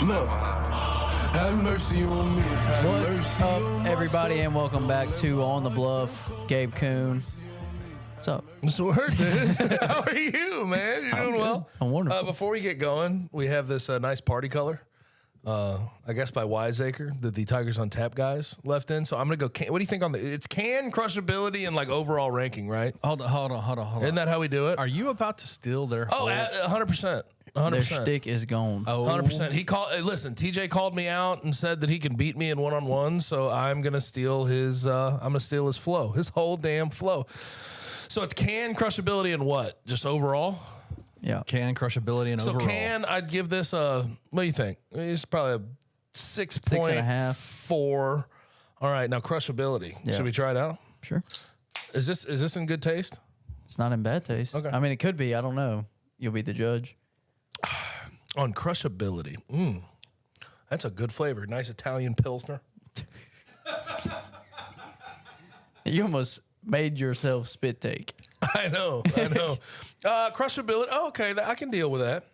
Look, have mercy on me. What's up, everybody, and welcome back to On The Bluff. Gabe Coon. What's up? What's the word, dude? How are you, man? You're doing good. well? I'm wonderful. Before we get going, we have this nice party color, I guess by Wiseacre, that the Tigers on Tap guys left in. So I'm going to go, what do you think on it's can, crushability, and like overall ranking, right? Hold on. Isn't that how we do it? Are you about to steal their? Oh, 100%. 100%. Their stick is gone. 100%. He called. Listen, TJ called me out and said that he can beat me in one-on-one. So I'm gonna steal his. I'm gonna steal his flow, his whole damn flow. So it's can, crushability, and what? Just overall. Yeah. Can, crushability, and overall. So can, I'd give this a. What do you think? It's probably a 6.4. All right, now crushability. Yeah. Should we try it out? Sure. Is this in good taste? It's not in bad taste. Okay. I mean, it could be. I don't know. You'll be the judge. On crushability. That's a good flavor. Nice Italian Pilsner. You almost made yourself spit take. I know. Crushability. Oh, okay, I can deal with that.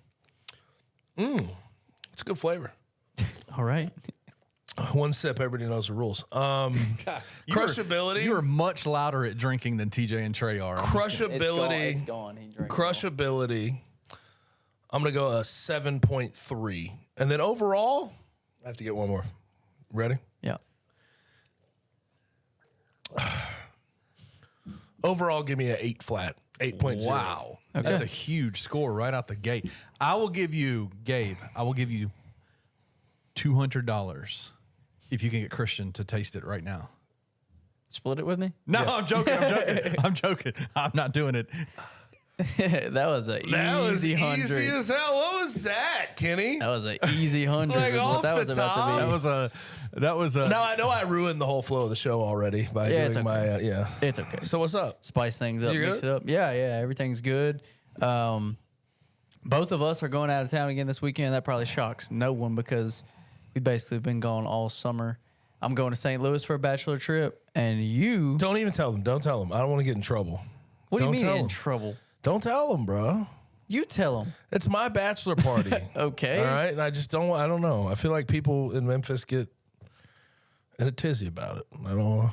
It's a good flavor. All right. One sip, everybody knows the rules. Crushability. You are much louder at drinking than TJ and Trey are. Crushability. It's gone. He drank it all. Crushability. I'm going to go a 7.3. And then overall, I have to get one more. Ready? Yeah. Overall, give me an 8 flat. 8.0. Wow. Okay. That's a huge score right out the gate. I will give you, Gabe, $200 if you can get Christian to taste it right now. Split it with me? No, I'm joking. I'm joking. I'm not doing it. That was an easy 100. Easy as hell. What was that, Kenny? That was an easy 100 Like is what off that was the about top? to be. That was a. Now I know I ruined the whole flow of the show already by it's doing okay. my yeah. It's okay. So what's up? Spice things up, You mix good? it up. Yeah, everything's good. Both of us are going out of town again this weekend. That probably shocks no one because we've basically been gone all summer. I'm going to St. Louis for a bachelor trip, and you... Don't even tell them. Don't tell them. I don't want to get in trouble. What do you Don't mean tell in them. trouble? Don't tell them, bro. You tell them. It's my bachelor party. Okay. All right, and I don't know. I feel like people in Memphis get in a tizzy about it. I don't know.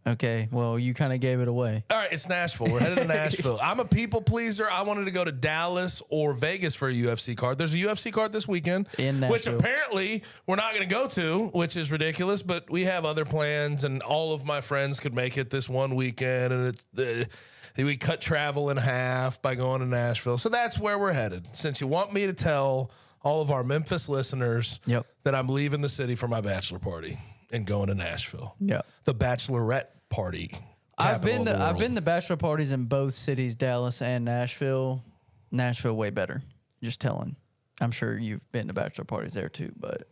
Okay, well, you kind of gave it away. All right, it's Nashville. We're headed to Nashville. I'm a people pleaser. I wanted to go to Dallas or Vegas for a UFC card. There's a UFC card this weekend, In which Nashville. apparently we're not going to go to, which is ridiculous. But we have other plans, and all of my friends could make it this one weekend, and we cut travel in half by going to Nashville. So that's where we're headed. Since you want me to tell all of our Memphis listeners Yep. that I'm leaving the city for my bachelor party and going to Nashville. Yeah. The bachelorette party. I've capital of the I've world. been to bachelor parties in both cities, Dallas and Nashville. Nashville way better. Just telling. I'm sure you've been to bachelor parties there too, but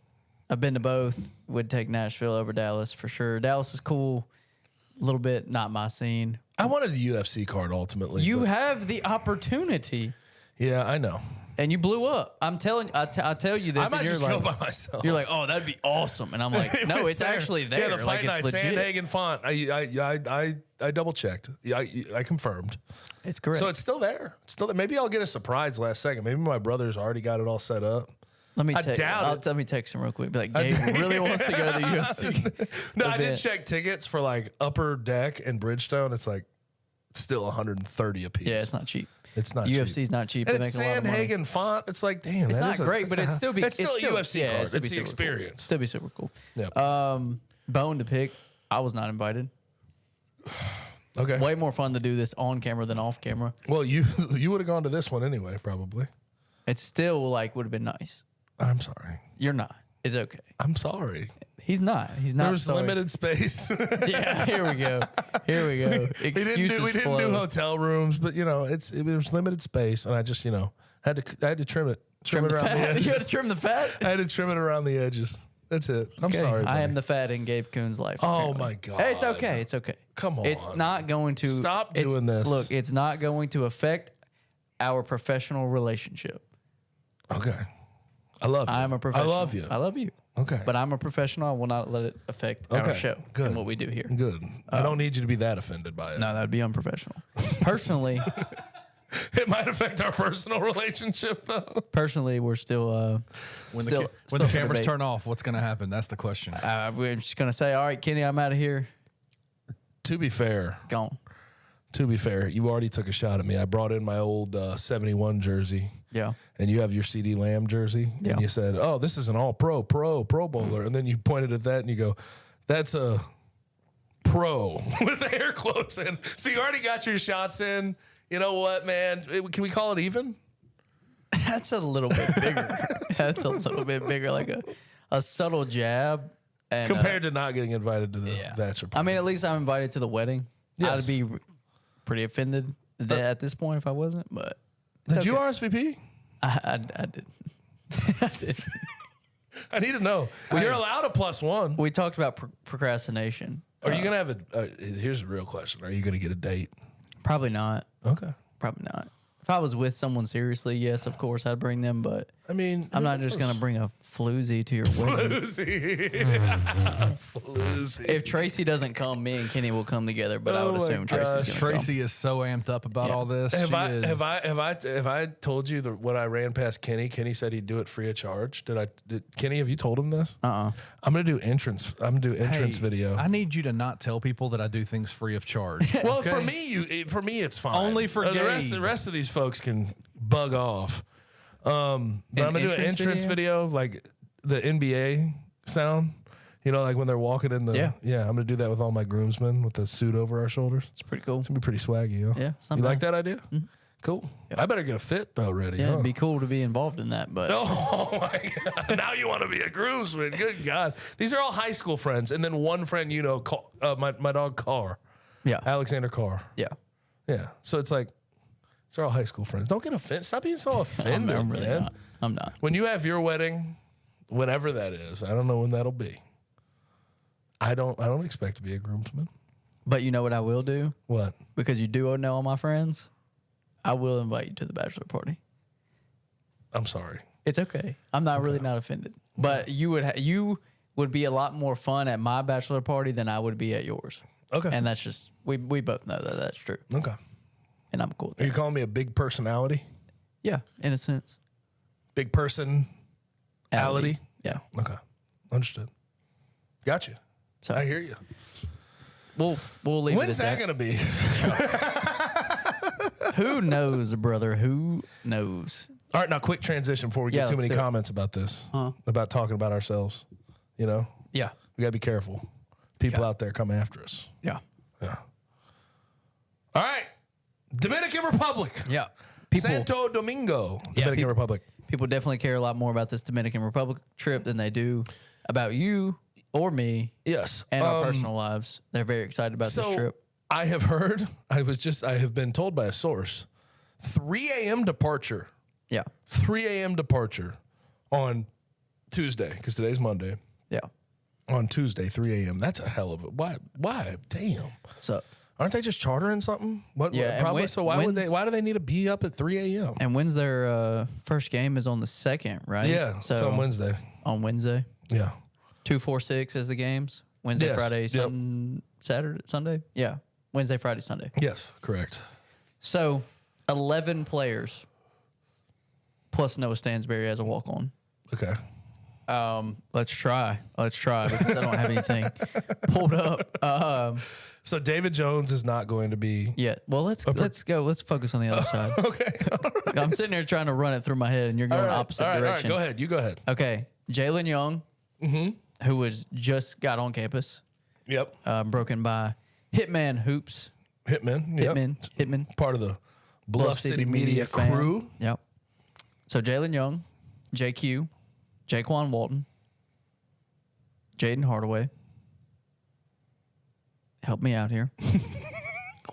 I've been to both. Would take Nashville over Dallas for sure. Dallas is cool. A little bit not my scene. I wanted a UFC card ultimately. You but- have the opportunity, yeah, I know. and you blew up. I'm telling. I tell you this, I might and you're just like, go by myself. you're like, oh, that'd be awesome, and I'm like, no, it's actually there. Yeah, the like fight night, it's legit. Sandhagen font. I double checked. Yeah, I confirmed. It's correct. So it's still there. It's still there. Maybe I'll get a surprise last second. Maybe my brother's already got it all set up. let me I text. doubt it. Let me text him real quick. Be like, Gabe really wants to go to the UFC. No, I did event. check tickets for like Upper Deck and Bridgestone. It's like still 130 a piece. Yeah, it's not cheap. It's not UFC's cheap. not cheap. And They it's make a lot of money. Sandhagen font. It's like, damn. It's that not is a- great, that's but a- it's still be. It's still a UFC yeah, card. it'd still It's be the super cool. experience. Still be super cool. Yeah. Bone to pick. I was not invited. Okay. Way more fun to do this on camera than off camera. Well, you would have gone to this one anyway, probably. It's still like would have been nice. I'm sorry. You're not. It's okay. I'm sorry. He's not. He's not. There was sorry. limited space. Yeah. Here we go. Here we go. Excuses we didn't flow. do hotel rooms, but it was limited space, and I just had to trim it, Trim the around the fat. edges. You had to trim the fat. I had to trim it around the edges. That's it. I'm Okay, sorry. I am buddy. the fat in Gabe Coon's life. Oh apparently. my God. Hey, it's okay. It's okay. Come on. It's not going to Stop it's- doing this. Look, it's not going to affect our professional relationship. Okay. I love you. I'm a professional. I love you. I love you. Okay. But I'm a professional. I will not let it affect our Okay, show good. and what we do here. Good. I don't need you to be that offended by it. No, that would be unprofessional. Personally, It might affect our personal relationship, though. Personally, we're still When still, the still cameras debate. turn off, what's going to happen? That's the question. We're just gonna say, all right, Kenny, I'm out of here. To be fair, Gone. you already took a shot at me. I brought in my old 71 jersey. Yeah. And you have your CD Lamb jersey. Yeah. And you said, oh, this is an all-pro bowler. And then you pointed at that and you go, that's a pro with the air quotes in. So you already got your shots in. You know what, man? Can we call it even? That's a little bit bigger. That's a little bit bigger, like a subtle jab. And, Compared to not getting invited to the bachelor party. I mean, at least I'm invited to the wedding. Yes. I'd be pretty offended at this point if I wasn't, but it's Did you okay. RSVP? I did. I did. I need to know. You're allowed a +1. We talked about procrastination. Are you going to have here's a real question. Are you going to get a date? Probably not. Okay. Probably not. If I was with someone seriously, yes, of course I'd bring them, but I mean, I'm not just going to bring a floozy to your wedding. Floozy. If Tracy doesn't come, me and Kenny will come together, but I would Oh my assume Tracy's going to come. Tracy is so amped up about all this. Have She I, is- have I told you when I ran past Kenny? Kenny said he'd do it free of charge. Kenny? Have you told him this? I'm gonna do entrance. I'm gonna do entrance Hey, video. I need you to not tell people that I do things free of charge. Well, okay? for me, it's fine. Only for the rest of these folks can bug off. But I'm gonna do an entrance video, like the NBA sound. You know, like when they're walking in the Yeah. I'm gonna do that with all my groomsmen with the suit over our shoulders. It's pretty cool. It's gonna be pretty swaggy. Huh? Yeah, You sometime. like that idea? Cool. I better get a fit though ready. Yeah, huh? it'd be cool to be involved in that, but Oh my God. Now you want to be a groomsman. Good God. These are all high school friends. And then one friend, you know, my dog Carr, yeah. Alexander Carr. Yeah. Yeah. So it's like, they're all high school friends. Don't get offended. Stop being so offended, I'm really man. not. I'm not. When you have your wedding, whenever that is, I don't know when that'll be. I don't expect to be a groomsman. But you know what I will do? What? Because you do know all my friends, I will invite you to the bachelor party. I'm sorry. It's okay. I'm not really not offended. But you would be a lot more fun at my bachelor party than I would be at yours. Okay. And that's just we both know that that's true. Okay. And I'm cool with Are you that. calling me a big personality? Yeah, in a sense. Big personality? Yeah. Okay. Understood. Gotcha. So I hear you. we'll leave When's it at that going to be? Who knows, brother? Who knows? All right, now quick transition before we Yeah, get too let's many do it. comments about this, about talking about ourselves. You know, Yeah. we got to be careful. People out there come after us. Yeah. Yeah. All right. Dominican Republic. Yeah. People Santo Domingo. Dominican Republic. people definitely care a lot more about this Dominican Republic trip than they do about you or me Yes. and our personal lives. They're very excited about this trip. I have heard, I have been told by a source, 3 a.m. departure. Yeah. 3 a.m. departure on Tuesday, because today's Monday. Yeah. On Tuesday, 3 a.m. That's a hell of a why? Damn. So Aren't they just chartering something? Yeah, and Probably. when- So why would they? when's- Why do they need to be up at 3 a.m.? and when's their first game is on the 2nd, right? Yeah, So it's on Wednesday. On Wednesday. Yeah. 2, 4, 6 is the games. Wednesday, Yes, Friday, yep. Saturday, Sunday. Yeah. Wednesday, Friday, Sunday. Yes, correct. So 11 players plus Noah Stansberry as a walk on. Okay. Let's try because I don't have anything pulled up. So David Jones is not going to be. Yeah. Well, let's go. Let's focus on the other side. Okay. I'm sitting here trying to run it through my head, and you're going opposite all right, direction. All right, go ahead. You go ahead. Okay, Jalen Young, who was just got on campus, Yep. broken by Hitman Hoops. Hitman. Yep. Hitman. Part of the Bluff City Media fam. crew. Yep. So Jalen Young, JQ, Jaykwon Walton, Jaden Hardaway. Help me out here.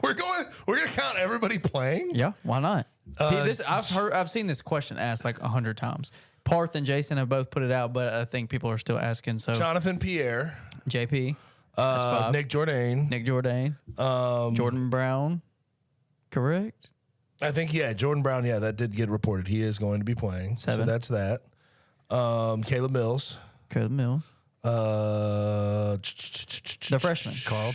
We're gonna count everybody playing. Yeah, why not? I've seen this question asked like 100 times. Parth and Jason have both put it out, but I think people are still asking. So Jonathan Pierre. JP, that's 5. Nick Jourdain. Nick Jourdain, Jordan Brown, correct? I think Jordan Brown. Yeah, that did get reported. He is going to be playing. 7. So that's that. Caleb Mills. Caleb Mills, The the freshman, Carl.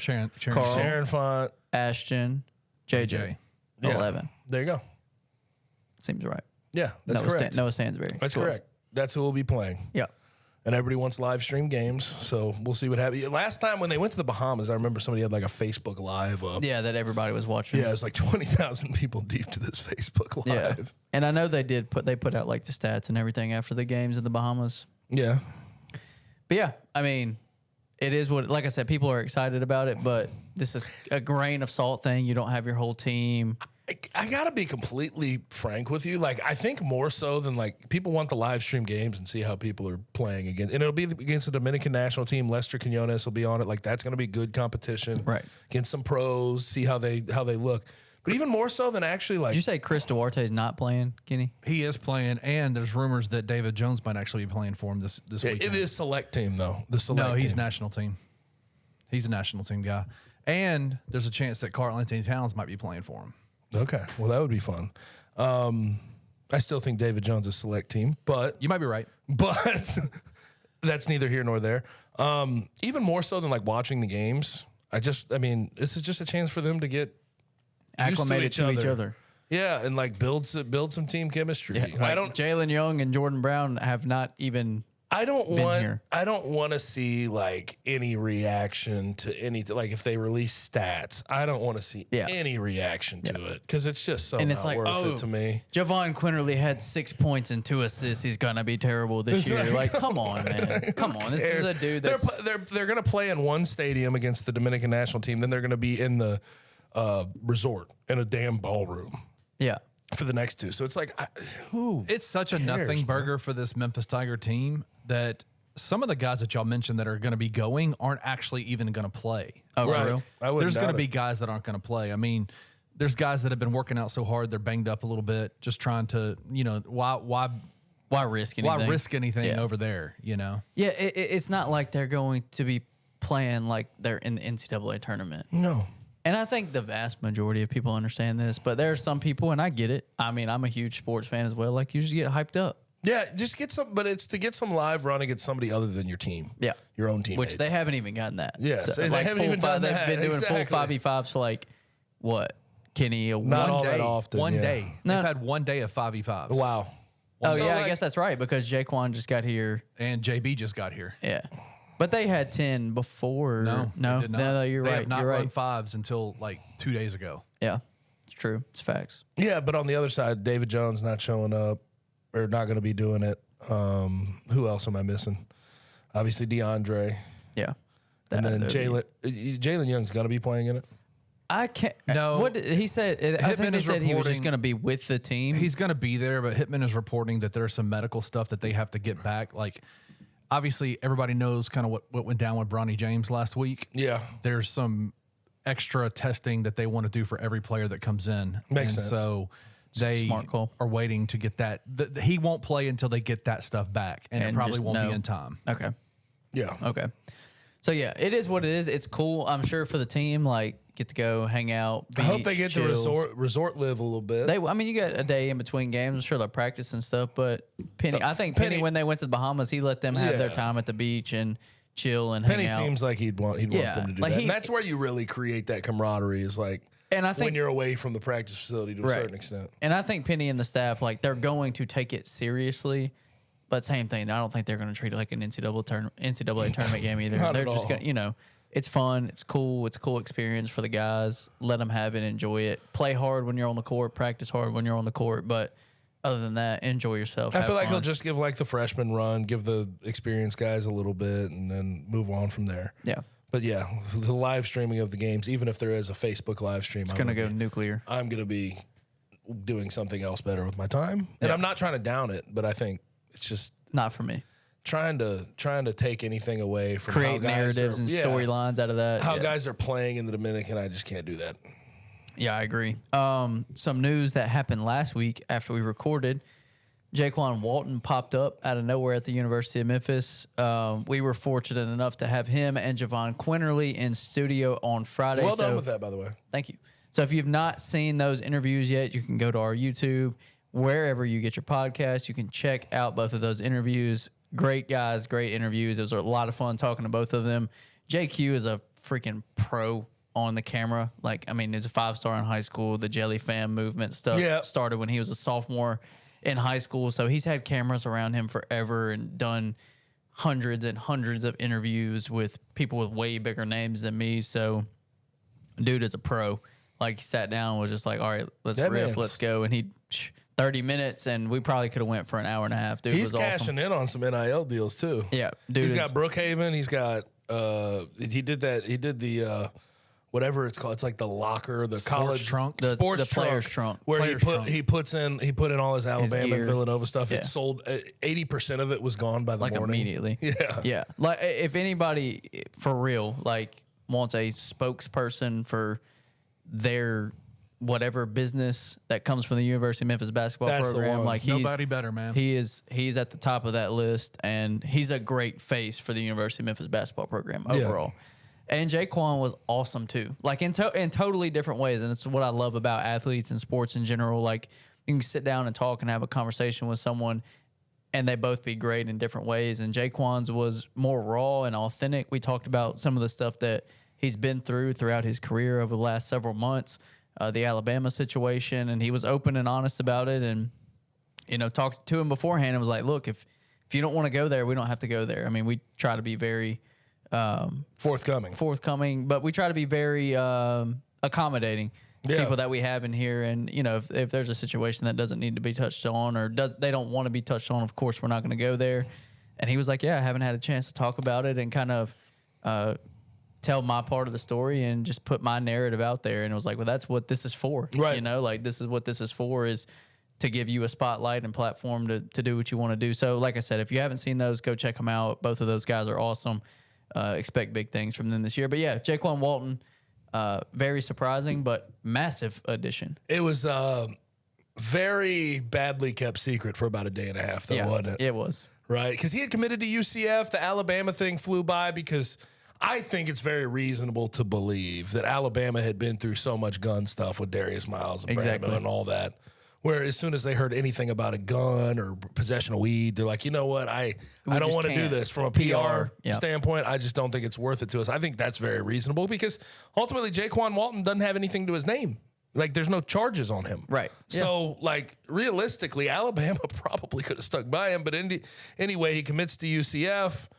Carl. Sharon Font. Ashton, JJ, Jay. Yeah. 11. There you go. Seems right. Yeah, that's correct. Noah Stansberry. That's correct. That's who will be playing. Yeah. And everybody wants live stream games, so we'll see what happens. Last time when they went to the Bahamas, I remember somebody had like a Facebook Live up. Yeah, that everybody was watching. Yeah, it was like 20,000 people deep to this Facebook Live. Yeah. And I know they put out like the stats and everything after the games in the Bahamas. Yeah. But yeah, I mean, it is what, like I said, people are excited about it, but this is a grain of salt thing. You don't have your whole team. I gotta be completely frank with you. Like, I think more so than like people want the live stream games and see how people are playing against, and it'll be against the Dominican national team. Lester Quinones will be on it. Like, that's gonna be good competition, Right? Against some pros, see how they look. But even more so than actually, like, Did you say Chris Duarte's not playing, Kenny? He is playing, and there's rumors that David Jones might actually be playing for him this weekend. it is select team though. The select. No, he's team. national team. He's a national team guy, and there's a chance that Karl Anthony Towns might be playing for him. Okay, well that would be fun. I still think David Jones is select team, but You might be right. that's neither here nor there. Even more so than like watching the games. I mean, this is just a chance for them to get Acclimated used to each other. Yeah, and like build some team chemistry. Yeah, I like don't. Jalen Young and Jordan Brown have not even. I don't here. want to see like any reaction to any, like if they release stats. I don't want to see any reaction to it because it's just so And it's not like, worth it to me. Javon Quinterly had 6 points and 2 assists. He's gonna be terrible this year. Like, come on, man. Come on. This is a dude that's They're going to play in one stadium against the Dominican national team. Then they're going to be in the resort in a damn ballroom for the next two. So it's like, It's such a nothing burger for this Memphis Tiger team that some of the guys that y'all mentioned that are going to be going aren't actually even going to play. Oh, for real? There's going to be guys that aren't going to play. I mean, there's guys that have been working out so hard they're banged up a little bit, just trying to, why risk anything? Why risk anything over there? Yeah, it's not like they're going to be playing like they're in the NCAA tournament. No. And I think the vast majority of people understand this, but there are some people, and I get it. I mean, I'm a huge sports fan as well. Like, you just get hyped up. Yeah, just get some, but it's to get some live run against somebody other than your team. Yeah. Your own team. Which they haven't even gotten that. Yes, they haven't even done that. They've been doing Exactly. full 5v5s for like, what, Kenny? Not all that often. One yeah. day. No. They've had 1 day of 5v5s. Wow. Oh, So, yeah, like- I guess that's right because Jaykwon just got here. And JB just got here. Yeah. But they had 10 before. No, No, they did not. no, you're They right. have not You're run right. fives until like 2 days ago. Yeah, it's true. It's facts. Yeah, but on the other side, David Jones not showing up or not going to be doing it. Who else am I missing? Obviously DeAndre. Yeah. And then That- Jalen Young's going to be playing in it. I can't. No. What he said? I think Hitman they is said he was just reporting- going to be with the team. He's going to be there, but Hitman is reporting that there's some medical stuff that they have to get back. Like, obviously, everybody knows kind of what went down with Bronny James last week. Yeah. There's some extra testing that they want to do for every player that comes in. Makes and sense. So they Smart call. are waiting to get that. He won't play until they get that stuff back, and it And probably just won't know. be in time. Okay. Yeah. Okay. So yeah, it is what it is. It's cool. I'm sure for the team, like get to go hang out. I hope they beach, get to chill. resort live a little bit. I mean, you got a day in between games. I'm sure they'll practice and stuff. But I think Penny, when they went to the Bahamas, he let them have their time at the beach and chill and Penny hang out. seems like he'd want Yeah, them to do like that. he- And that's where you really create that camaraderie is like And I think when you're away from the practice facility to a certain extent. And I think Penny and the staff, like, they're going to take it seriously. But same thing, I don't think they're going to treat it like an NCAA tournament game either. Not They're at just all. going to, it's fun, it's cool, it's a cool experience for the guys. Let them have it, enjoy it. Play hard when you're on the court, practice hard when you're on the court. But other than that, enjoy yourself. I have feel like fun. he'll just give like the freshman run, give the experienced guys a little bit, and then move on from there. Yeah. But yeah, the live streaming of the games, even if there is a Facebook live stream, It's going to go nuclear. I'm going to be doing something else better with my time. And I'm not trying to down it, but I think it's just Not for me. trying to take anything away from Create how guys narratives are, and storylines out of that. How yeah. guys are playing in the Dominican, I just can't do that. Yeah, I agree. Some news that happened last week after we recorded. Jaykwon Walton popped up out of nowhere at the University of Memphis. We were fortunate enough to have him and Javon Quinterly in studio on Friday. Well done with that, by the way. Thank you. So if you've not seen those interviews yet, you can go to our YouTube, wherever you get your podcast. You can check out both of those interviews. Great guys, great interviews. It was a lot of fun talking to both of them. JQ is a freaking pro on the camera. Like, I mean, he's a 5-star in high school. The Jelly Fam movement stuff started when he was a sophomore in high school. So he's had cameras around him forever and done hundreds and hundreds of interviews with people with way bigger names than me. So dude is a pro. Like, he sat down and was just like, all right, let's riff, let's go. And he 30 minutes, and we probably could have went for an hour and a half. Dude, he's was cashing in on some NIL deals too. Yeah, dude. He's got Brookhaven. He's got he did the whatever it's called. It's like the locker, the college trunk, the sports players trunk, where Players he put in all his Alabama gear. and Villanova stuff. Yeah. It sold 80% of it was gone by the like morning. immediately. Yeah, Yeah. Like, if anybody for real, like, wants a spokesperson for their whatever business that comes from the University of Memphis basketball That's the program, ones. like, Nobody better, man. He's at the top of that list, and he's a great face for the University of Memphis basketball program overall. And Jaykwon was awesome too, like in totally different ways. And it's what I love about athletes and sports in general. Like, you can sit down and talk and have a conversation with someone, and they both be great in different ways. And Jaykwon's was more raw and authentic. We talked about some of the stuff that he's been throughout his career over the last several months, the Alabama situation, and he was open and honest about it. And, you know, talked to him beforehand and was like, look, if you don't want to go there, we don't have to go there. I mean, we try to be very forthcoming, but we try to be very accommodating to people that we have in here. And, you know, if there's a situation that doesn't need to be touched on, or they don't want to be touched on, of course, we're not going to go there. And he was like, yeah, I haven't had a chance to talk about it and kind of tell my part of the story and just put my narrative out there. And it was like, well, that's what this is for. Right. You know, like, this is what this is for, is to give you a spotlight and platform to do what you want to do. So, like I said, if you haven't seen those, go check them out. Both of those guys are awesome. Expect big things from them this year. But yeah, Jaykwon Walton, very surprising, but massive addition. It was very badly kept secret for about a day and a half, though, wasn't it? It was. Right, because he had committed to UCF. The Alabama thing flew by, because I think it's very reasonable to believe that Alabama had been through so much gun stuff with Darius Miles and Brandon and all that, where as soon as they heard anything about a gun or possession of weed, they're like, you know what, I don't want to do this from a PR standpoint. I just don't think it's worth it to us. I think that's very reasonable, because ultimately Jaykwon Walton doesn't have anything to his name. Like, there's no charges on him. Right. So, like, realistically, Alabama probably could have stuck by him. But anyway, he commits to UCF,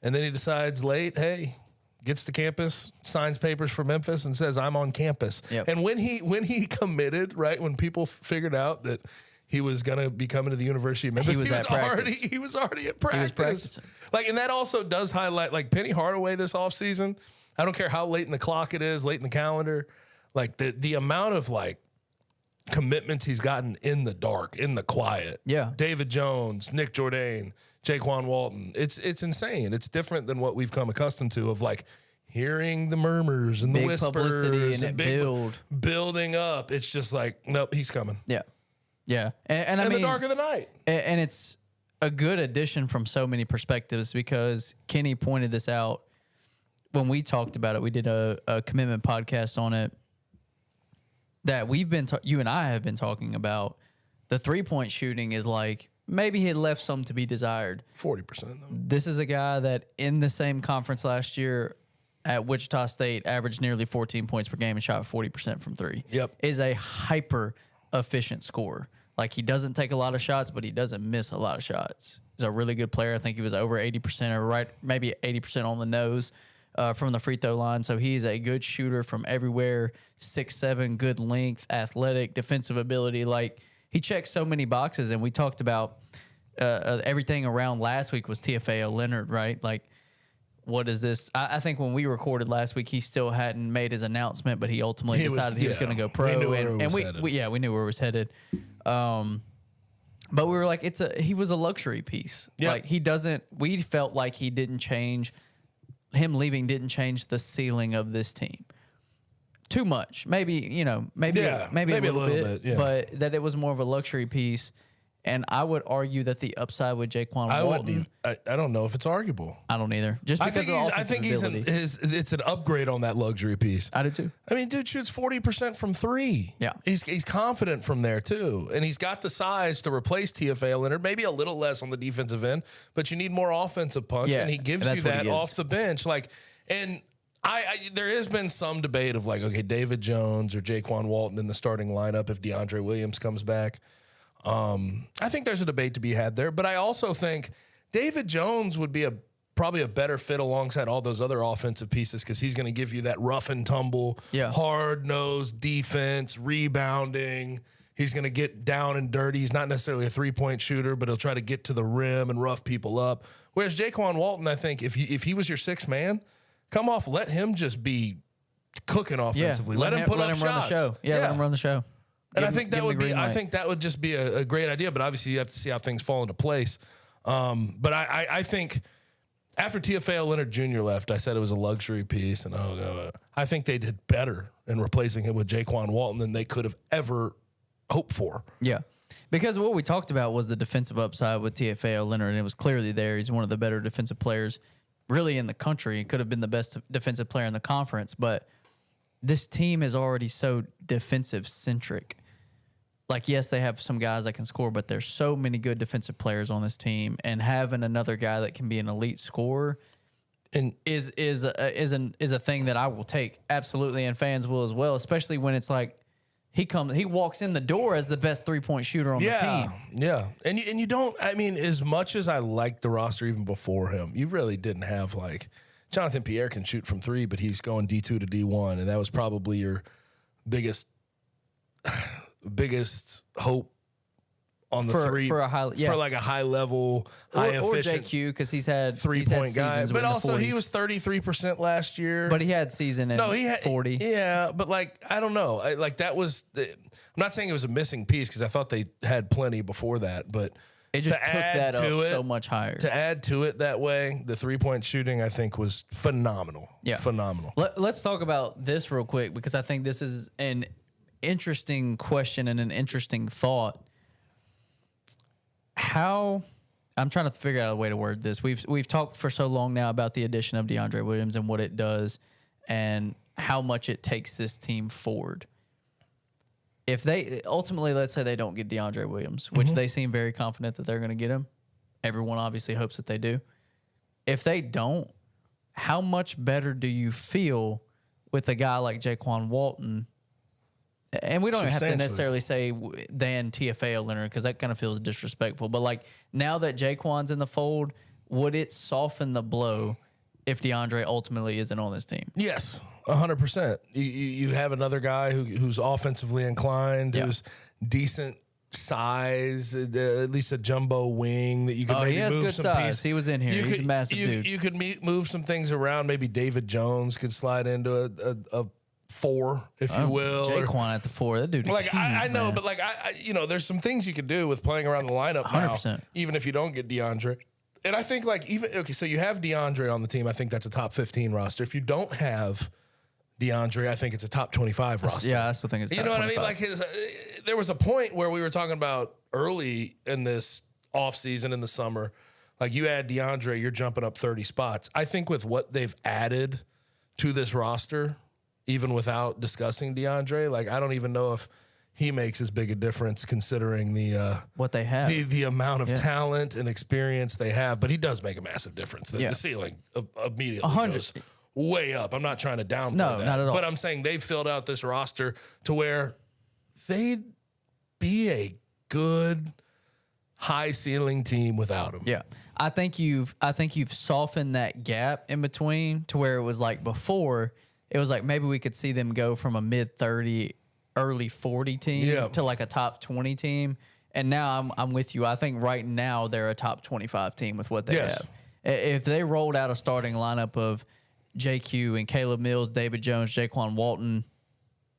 and then he decides late, hey, gets to campus, signs papers for Memphis, and says, I'm on campus. Yep. And when he committed, right, when people figured out that he was going to be coming to the University of Memphis, he was already at practice. He was practicing. Like, and that also does highlight, like, Penny Hardaway this offseason. I don't care how late in the clock it is, late in the calendar. Like, the amount of, like, commitments he's gotten in the dark, in the quiet. Yeah. David Jones, Nick Jourdain, Jaykwon Walton. It's insane. It's different than what we've come accustomed to, of, like, hearing the murmurs and the Big whispers publicity and it big building up. It's just like, nope, he's coming. Yeah. Yeah. And I In mean, the dark of the night. And it's a good addition from so many perspectives, because Kenny pointed this out when we talked about it. We did a commitment podcast on it, that you and I have been talking about. The 3-point shooting is like, maybe he had left some to be desired. 40% though. This is a guy that in the same conference last year at Wichita State averaged nearly 14 points per game and shot 40% from three. Yep. Is a hyper efficient scorer. Like, he doesn't take a lot of shots, but he doesn't miss a lot of shots. He's a really good player. I think he was over 80% or maybe 80% on the nose from the free throw line. So he's a good shooter from everywhere. 6'7", good length, athletic, defensive ability. Like, he checks so many boxes. And we talked about everything around last week was TFAO Leonard, right? Like, what is this? I think when we recorded last week, he still hadn't made his announcement, but he ultimately decided he was going to go pro. We knew where it was headed. But we were like, he was a luxury piece. Yep. Like, we felt like him leaving didn't change the ceiling of this team too much. Maybe a little bit, yeah. But that it was more of a luxury piece. And I would argue that the upside with Jaykwon Walton, I don't know if it's arguable. I don't either. Just because I think it's an upgrade on that luxury piece. I do too. I mean, dude shoots 40% from three. Yeah. He's confident from there too. And he's got the size to replace TFA Leonard, maybe a little less on the defensive end, but you need more offensive punch. Yeah, and he gives you that off the bench. Like, and There has been some debate of like, okay, David Jones or Jaykwon Walton in the starting lineup if DeAndre Williams comes back. I think there's a debate to be had there, but I also think David Jones would be probably a better fit alongside all those other offensive pieces because he's going to give you that rough and tumble, hard-nosed defense, rebounding. He's going to get down and dirty. He's not necessarily a three-point shooter, but he'll try to get to the rim and rough people up. Whereas Jaykwon Walton, I think, if he was your sixth man, come off, let him just be cooking offensively. Let him put up shots. Run the show. Let him run the show. And I think that would just be a great idea, but obviously you have to see how things fall into place. But I think after Teofeo Leonard Jr. left, I said it was a luxury piece, and I think they did better in replacing him with Jaykwon Walton than they could have ever hoped for. Yeah, because what we talked about was the defensive upside with Teofeo Leonard, and it was clearly there. He's one of the better defensive players really in the country. He could have been the best defensive player in the conference, but this team is already so defensive-centric. Like, yes, they have some guys that can score, but there's so many good defensive players on this team, and having another guy that can be an elite scorer and is a thing that I will take absolutely, and fans will as well, especially when it's like he walks in the door as the best 3-point shooter on the team. Yeah, and you don't. I mean, as much as I liked the roster even before him, you really didn't have like Jonathan Pierre can shoot from 3, but he's going D2 to D1, and that was probably your biggest hope on the three for like a high level, high efficient, or JQ because he's had 3-point guy, but also 40s. He was 33% last year. But he had season in he had 40. Yeah, but like I don't know, that was. I'm not saying it was a missing piece because I thought they had plenty before that, but it just took that up so much higher. To add to it that way, the 3-point shooting I think was phenomenal. Yeah, phenomenal. Let's talk about this real quick because I think this is an interesting question and an interesting thought. I'm trying to figure out a way to word this. We've talked for so long now about the addition of DeAndre Williams and what it does and how much it takes this team forward. If they ultimately, let's say they don't get DeAndre Williams, which they seem very confident that they're going to get him. Everyone obviously hopes that they do. If they don't, how much better do you feel with a guy like Jaykwon Walton? And we don't even have to necessarily say than Teofeo Leonard because that kind of feels disrespectful. But like now that Jaykwon's in the fold, would it soften the blow if DeAndre ultimately isn't on this team? Yes, 100%. You have another guy who's offensively inclined, who's decent size, at least a jumbo wing that you could maybe he has move good some size. pieces. He was in here. He's a massive dude. You could move some things around. Maybe David Jones could slide into a 4, if you will. Jaykwon at the 4. That dude is huge, I know, man. but like there's some things you could do with playing around the lineup 100%. now, even if you don't get DeAndre. And I think so you have DeAndre on the team. I think that's a top 15 roster. If you don't have DeAndre, I think it's a top 25 roster. Yeah, I still think it's top 25. What I mean? Like there was a point where we were talking about early in this offseason in the summer, like you add DeAndre, you're jumping up 30 spots. I think with what they've added to this roster, even without discussing DeAndre, like I don't even know if he makes as big a difference considering the what they have, the amount of talent and experience they have. But he does make a massive difference. The ceiling immediately goes way up. I'm not trying to downplay that, not at all. but I'm saying they've filled out this roster to where they'd be a good high ceiling team without him. Yeah. I think you've softened that gap in between to where it was like before. It was like maybe we could see them go from a mid-30, early 40 team to like a top 20 team. And now I'm with you. I think right now they're a top 25 team with what they have. If they rolled out a starting lineup of JQ and Caleb Mills, David Jones, Jaykwon Walton,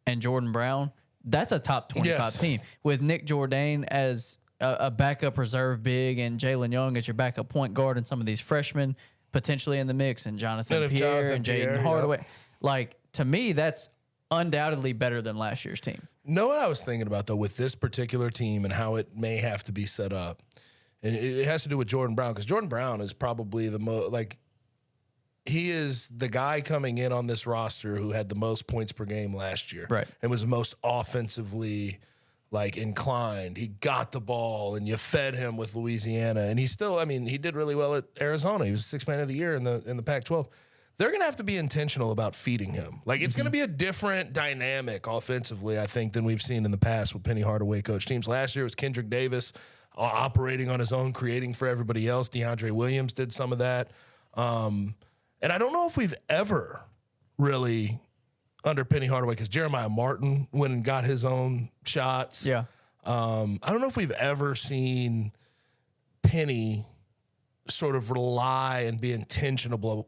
and Jordan Brown, that's a top 25 team. With Nick Jourdain as a backup reserve big and Jalen Young as your backup point guard and some of these freshmen potentially in the mix and Jonathan Pierre and Jaden Hardaway. Like, to me, that's undoubtedly better than last year's team. Know what I was thinking about, though, with this particular team and how it may have to be set up? And it has to do with Jordan Brown, because Jordan Brown is probably the most, like, he is the guy coming in on this roster who had the most points per game last year. Right. And was most offensively, like, inclined. He got the ball, and you fed him with Louisiana. And he still, I mean, he did really well at Arizona. He was 6th man of the year in the Pac-12. they're going to have to be intentional about feeding him. Like, it's going to be a different dynamic offensively, I think, than we've seen in the past with Penny Hardaway coach teams. Last year it was Kendrick Davis operating on his own, creating for everybody else. DeAndre Williams did some of that. And I don't know if we've ever really, under Penny Hardaway, because Jeremiah Martin went and got his own shots. Yeah. I don't know if we've ever seen Penny sort of rely and be intentional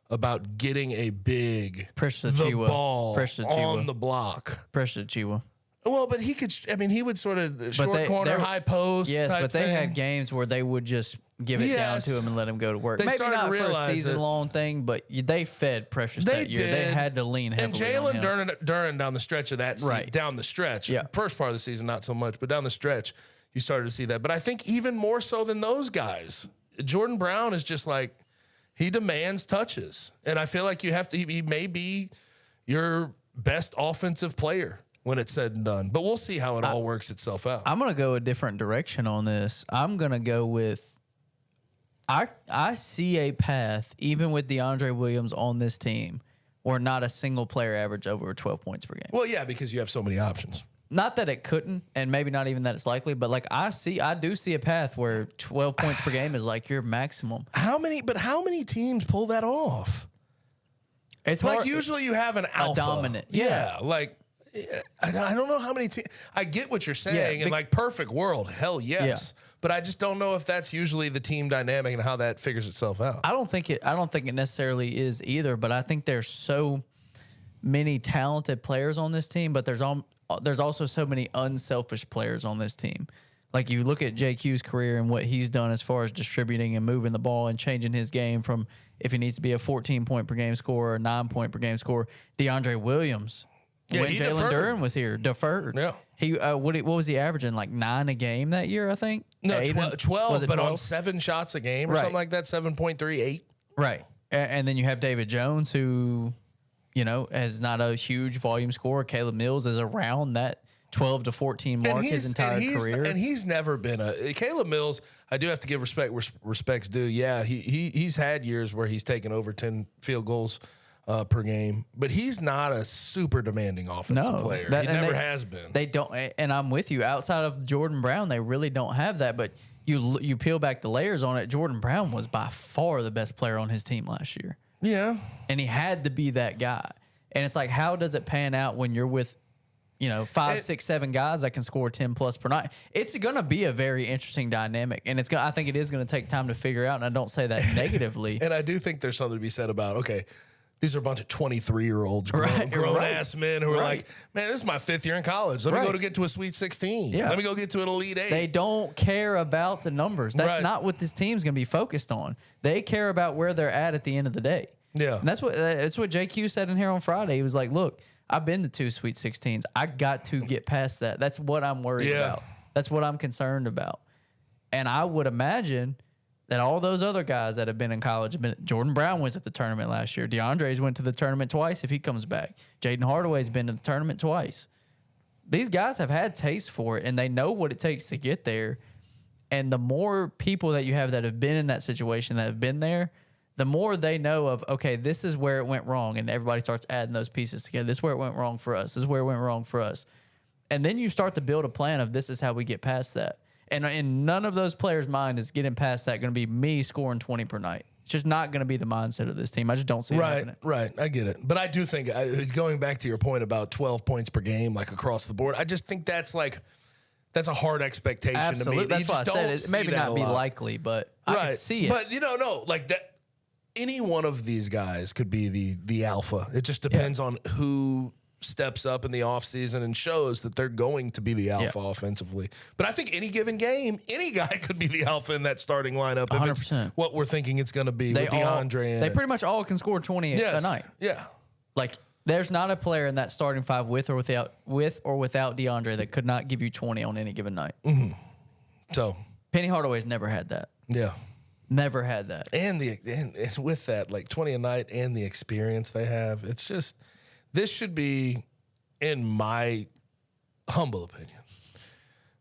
about getting a big ball on the block. Pressure Chiwa. Well, but he could. I mean, he would sort of short corner, high post. Yes, type but they thing. had games where they would just give it down to him and let him go to work. They Maybe started not to for a realize season-long thing, but they fed Precious They that year. did. They had to lean heavily And on him. Jalen Duren down the stretch of that, down the stretch. Yeah. First part of the season, not so much, but down the stretch, you started to see that. But I think even more so than those guys, Jordan Brown is just like, he demands touches. And I feel like you have to, he may be your best offensive player when it's said and done. But we'll see how it all works itself out. I'm going to go a different direction on this. I'm going to go with, I see a path, even with DeAndre Williams on this team, where not a single player average over 12 points per game. Well, yeah, because you have so many options. Not that it couldn't, and maybe not even that it's likely, but like I do see a path where 12 points per game is like your maximum. How many teams pull that off? It's like hard. usually you have an alpha. dominant. Yeah. Like, I don't know how many teams. I get what you're saying. In like perfect world, hell yes. Yeah. But I just don't know if that's usually the team dynamic and how that figures itself out. I don't think it necessarily is either, but I think there's so many talented players on this team, but there's also so many unselfish players on this team. Like you look at JQ's career and what he's done as far as distributing and moving the ball and changing his game from if he needs to be a 14-point per game scorer or 9-point per game scorer. DeAndre Williams, when Jalen Duren was here, deferred. Yeah. He what was he averaging? Like 9 a game that year, I think. No, 12, Was it but 12? on 7 shots a game or something like that, 7.38. Right. And then you have David Jones, who, is not a huge volume scorer. Caleb Mills is around that 12 to 14 mark his entire career. And he's never been Caleb Mills, I do have to give respect's due. Yeah, he's had years where he's taken over 10 field goals per game, but he's not a super demanding offensive player. He never has been. They don't, and I'm with you. Outside of Jordan Brown, they really don't have that. But you peel back the layers on it. Jordan Brown was by far the best player on his team last year. Yeah, and he had to be that guy. And it's like, how does it pan out when you're with 5, 6, 7 guys that can score 10 plus per night? It's going to be a very interesting dynamic, and I think it is going to take time to figure out. And I don't say that negatively. And I do think there's something to be said about these are a bunch of 23-year-olds, grown-ass men who are like, man, this is my 5th year in college. Let me go to get to a Sweet 16. Yeah. Let me go get to an Elite 8. They don't care about the numbers. That's not what this team's going to be focused on. They care about where they're at the end of the day. Yeah. And that's what JQ said in here on Friday. He was like, look, I've been to 2 Sweet 16s. I got to get past that. That's what I'm worried about. That's what I'm concerned about. And I would imagine that all those other guys that have been in college, Jordan Brown went to the tournament last year. DeAndre's went to the tournament twice if he comes back. Jaden Hardaway's been to the tournament twice. These guys have had taste for it, and they know what it takes to get there. And the more people that you have that have been in that situation, that have been there, the more they know of, okay, this is where it went wrong, and everybody starts adding those pieces together. This is where it went wrong for us. This is where it went wrong for us. And then you start to build a plan of this is how we get past that. And in none of those players' mind is getting past that going to be me scoring 20 per night. It's just not going to be the mindset of this team. I just don't see it happening. Right. I get it. But I do think, going back to your point about 12 points per game, like across the board, I just think that's a hard expectation Absolutely. to me. That's why I said it maybe not be likely, but I can see it. But, no, like that. Any one of these guys could be the alpha. It just depends on who steps up in the offseason and shows that they're going to be the alpha offensively. But I think any given game, any guy could be the alpha in that starting lineup 100%. if it's what we're thinking it's going to be with DeAndre. They pretty much all can score 20 a night. Yeah. Like, there's not a player in that starting 5 with or without DeAndre that could not give you 20 on any given night. Mm-hmm. So Penny Hardaway's never had that. Yeah. Never had that. And with that, like 20 a night and the experience they have, it's just, this should be, in my humble opinion,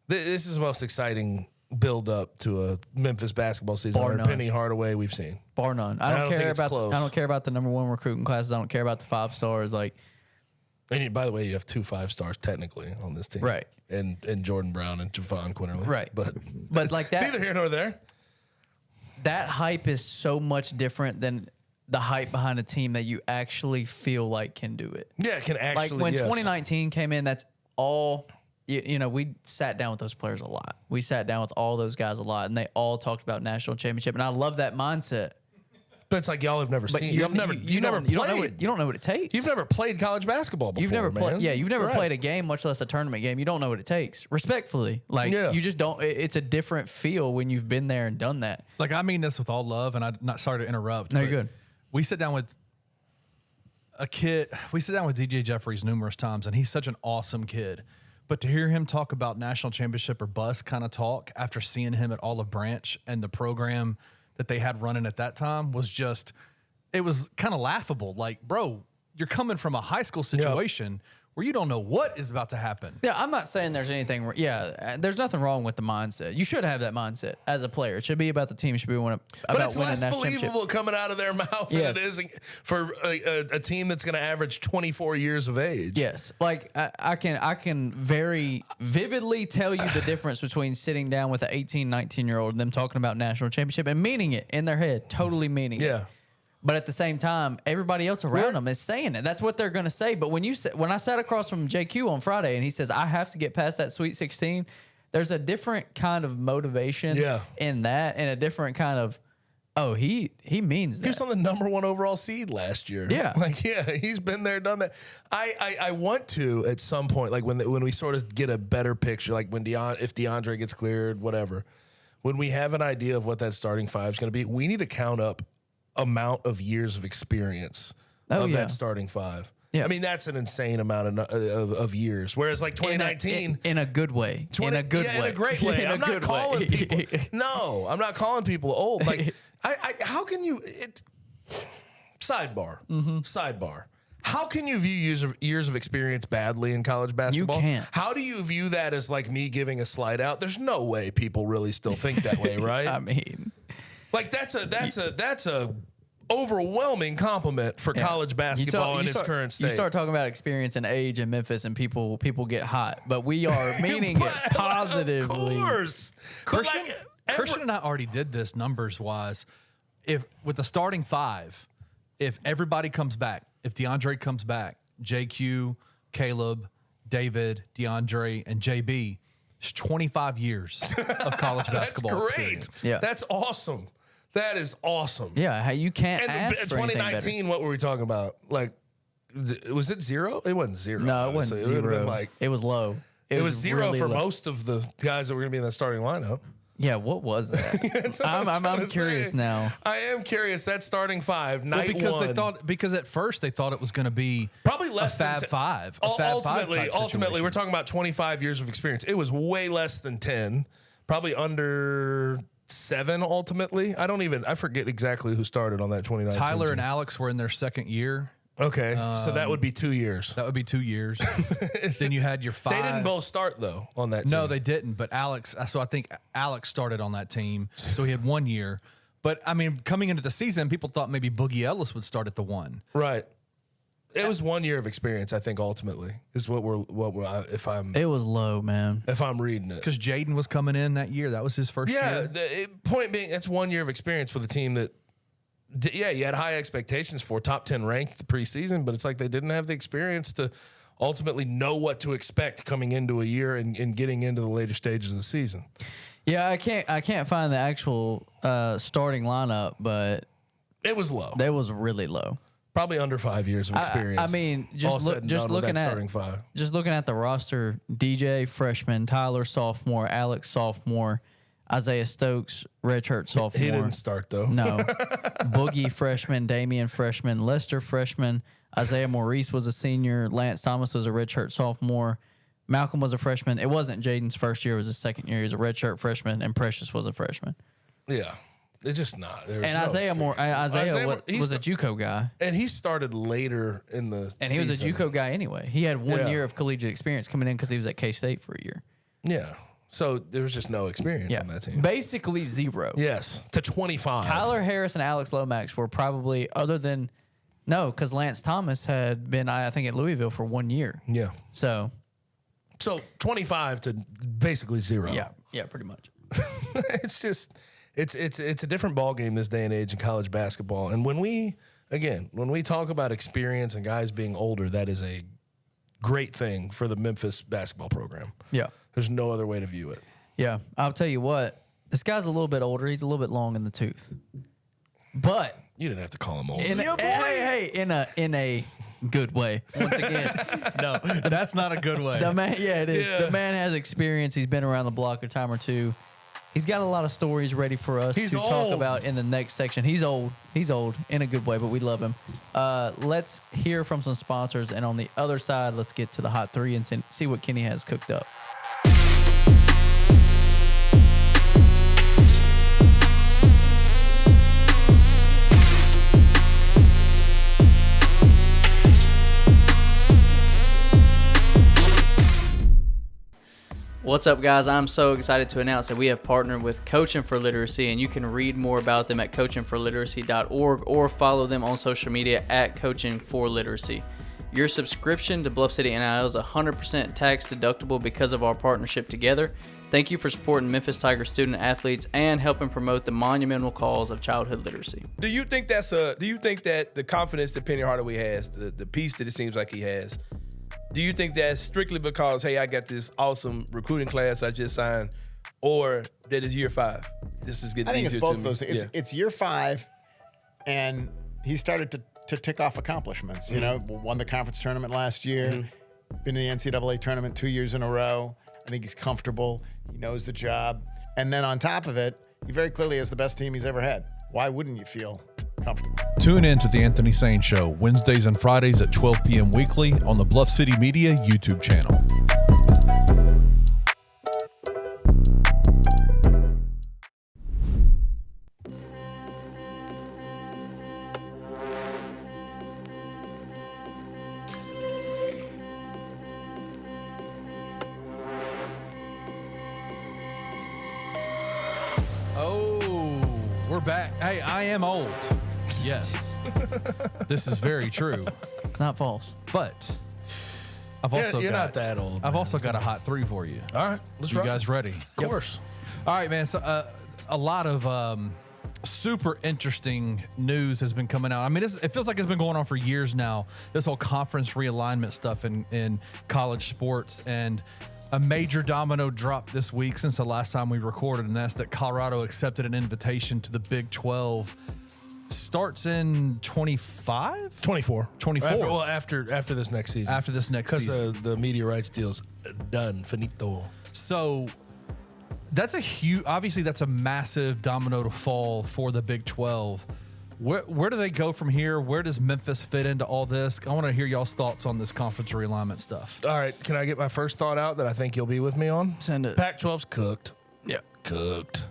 this is the most exciting build up to a Memphis basketball season Bar or none. Penny Hardaway we've seen. Bar none. I don't don't think care it's about. close. I don't care about the number 1 recruiting classes. I don't care about the 5 stars. Like, By the way, you have 2 5-stars technically on this team, Right. And Jordan Brown and Javon Quinterly, Right. But like that. neither here nor there. That hype is so much different than the hype behind a team that you actually feel like can do it. Yeah, it can actually. Like when yes. 2019 came in, that's all. You know, we sat down with those players a lot. We sat down with all those guys a lot, and they all talked about national championship. And I love that mindset. But it's like y'all have never seen. You've never played. You don't know what it takes. You've never played college basketball before. You've never man. played. Yeah, you've never Right. played a game, much less a tournament game. You don't know what it takes. Respectfully, like Yeah. you just don't. It's a different feel when you've been there and done that. Like, I mean this with all love, and I'm not sorry to interrupt. No, you're but good. We sit down with a kid. We sit down with DJ Jeffries numerous times, and he's such an awesome kid. But to hear him talk about national championship or bust kind of talk after seeing him at Olive Branch and the program that they had running at that time was just, it was kind of laughable. Like, bro, you're coming from a high school situation where you don't know what is about to happen. Yeah, I'm not saying there's anything. Yeah, there's nothing wrong with the mindset. You should have that mindset as a player. It should be about the team. It should be about But it's winning a less national championship. believable coming out of their mouth than Yes. it is for a team that's going to average 24 years of age. Yes, like I can very vividly tell you the difference between sitting down with an 18, 19-year-old and them talking about national championship and meaning it in their head, totally meaning it. Yeah. But at the same time, everybody else around them is saying it. That's what they're going to say. But when I sat across from JQ on Friday and he says, I have to get past that Sweet 16, there's a different kind of motivation in that and a different kind of, oh, he means that. He was on the number 1 overall seed last year. Yeah. Like, yeah, he's been there, done that. I want to, at some point, like when we sort of get a better picture, like if DeAndre gets cleared, whatever, when we have an idea of what that starting 5 is going to be, we need to count up amount of years of experience of that starting 5. Yeah. I mean, that's an insane amount of years. Whereas like 2019 in a good way, in a good way, in a great way. I'm not calling people. No, I'm not calling people old. Like, how can you? Sidebar. Sidebar. How can you view years of experience badly in college basketball? You can't. How do you view that as like me giving a slide out? There's no way people really still think that way, right? I mean, like that's a overwhelming compliment for college basketball in its current state. You start talking about experience and age in Memphis, and people get hot. But we are meaning it positively. Of course, Christian and I already did this numbers wise. If with the starting 5, if everybody comes back, if DeAndre comes back, JQ, Caleb, David, DeAndre, and JB, it's 25 years of college basketball That's great. experience. Yeah. That's awesome. That is awesome. Yeah, you can't And ask for anything better. 2019, what were we talking about? Like, was it 0? It wasn't 0. No, it wasn't honestly. It would've 0. been like It was low. it was 0 really for low. most of the guys that were going to be in the starting lineup. Yeah, what was that? That's what I'm I'm curious say. now. I am curious. That starting 5, Well, night because 1. because at first they thought it was going to be Probably less a than Fab 5. A Fab ultimately, 5 type ultimately, situation. we're talking about 25 years of experience. It was way less than 10. Probably under 7. Ultimately, I forget exactly who started on that 2019. Tyler team. and Alex were in their second year. Okay, so that would be 2 years. That would be 2 years. Then you had your 5. They didn't both start though on that team. No, they didn't. But Alex, so I think Alex started on that team. So he had 1 year. But I mean, coming into the season, people thought maybe Boogie Ellis would start at the 1. Right. It was 1 year of experience, I think. Ultimately, is what we're if I'm low, man. reading it. Because Jaden was coming in that year. That was his first Yeah. year. Point being, it's 1 year of experience with a team that. You had high expectations for top 10 ranked the preseason, but it's like they didn't have the experience to ultimately know what to expect coming into a year and getting into the later stages of the season. Yeah, I can't find the actual starting lineup, but It was low. that was really low. Probably under 5 years of experience. I mean, all said and done with looking that at starting 5. just looking at the roster: DJ freshman, Tyler sophomore, Alex sophomore, Isaiah Stokes redshirt sophomore. He didn't start though. No, Boogie freshman, Damian freshman, Lester freshman, Isaiah Maurice was a senior, Lance Thomas was a redshirt sophomore, Malcolm was a freshman. It wasn't Jaden's first year; it was his second year. He was a redshirt freshman, and Precious was a freshman. Yeah, it's just not. There's And no Isaiah experience. was a JUCO guy, and he started later in the. and he was a season. JUCO guy anyway. He had 1 Yeah. year of collegiate experience coming in because he was at K-State for a year. Yeah. So there was just no experience Yeah. on that team. Basically zero. Yes, to 25. Tyler Harris and Alex Lomax were probably, other than, no, because Lance Thomas had been, I think, at Louisville for 1 year. Yeah. So 25 to basically zero. yeah, pretty much. It's just it's a different ball game this day and age in college basketball. And when we talk about experience and guys being older, that is a great thing for the Memphis basketball program. Yeah. There's no other way to view it. Yeah. I'll tell you what, this guy's a little bit older. He's a little bit long in the tooth. But You didn't have to call him old. in a good way. Once again, No, that's not a good way. the man, yeah, it is. Yeah. The man has experience. He's been around the block a time or two. He's got a lot of stories ready for us He's to talk old. about in the next section. He's old. He's old in a good way, but we love him. Let's hear from some sponsors, and on the other side, let's get to the hot three and see what Kenny has cooked up. What's up, guys? I'm so excited to announce that we have partnered with Coaching for Literacy, and you can read more about them at coachingforliteracy.org or follow them on social media at Coaching for Literacy. Your subscription to Bluff City NIL is 100% tax deductible because of our partnership together. Thank you for supporting Memphis Tiger student athletes and helping promote the monumental cause of childhood literacy. Do you think that the confidence that Penny Hardaway has, the peace that it seems like he has, do you think that's strictly because, hey, I got this awesome recruiting class I just signed, or that is year 5? This is getting I think it's easier both to of those. me. It's year 5, and he started to tick off accomplishments. You know, won the conference tournament last year, been in the NCAA tournament 2 years in a row. I think he's comfortable. He knows the job. And then on top of it, he very clearly has the best team he's ever had. Why wouldn't you feel comfortable? Tune in to The Anthony Sane Show, Wednesdays and Fridays at 12 p.m. weekly on the Bluff City Media YouTube channel. Oh, we're back. Hey, I am old. Yes. This is very true. It's not false. But I've also You're got, not that old. I've also got a hot 3 for you. All right, let's You rock. guys ready? Of course. All right, man. So a lot of super interesting news has been coming out. I mean, it feels like it's been going on for years now. This whole conference realignment stuff in college sports, and a major domino dropped this week since the last time we recorded, and that's that Colorado accepted an invitation to the Big 12. Starts in 25? 24. 24. After this next season. After this next season. Because the media rights deal's done. Finito. So that's obviously that's a massive domino to fall for the Big 12. Where do they go from here? Where does Memphis fit into all this? I want to hear y'all's thoughts on this conference realignment stuff. All right, can I get my first thought out that I think you'll be with me on? Send it. Pac-12's cooked. Yeah. Cooked.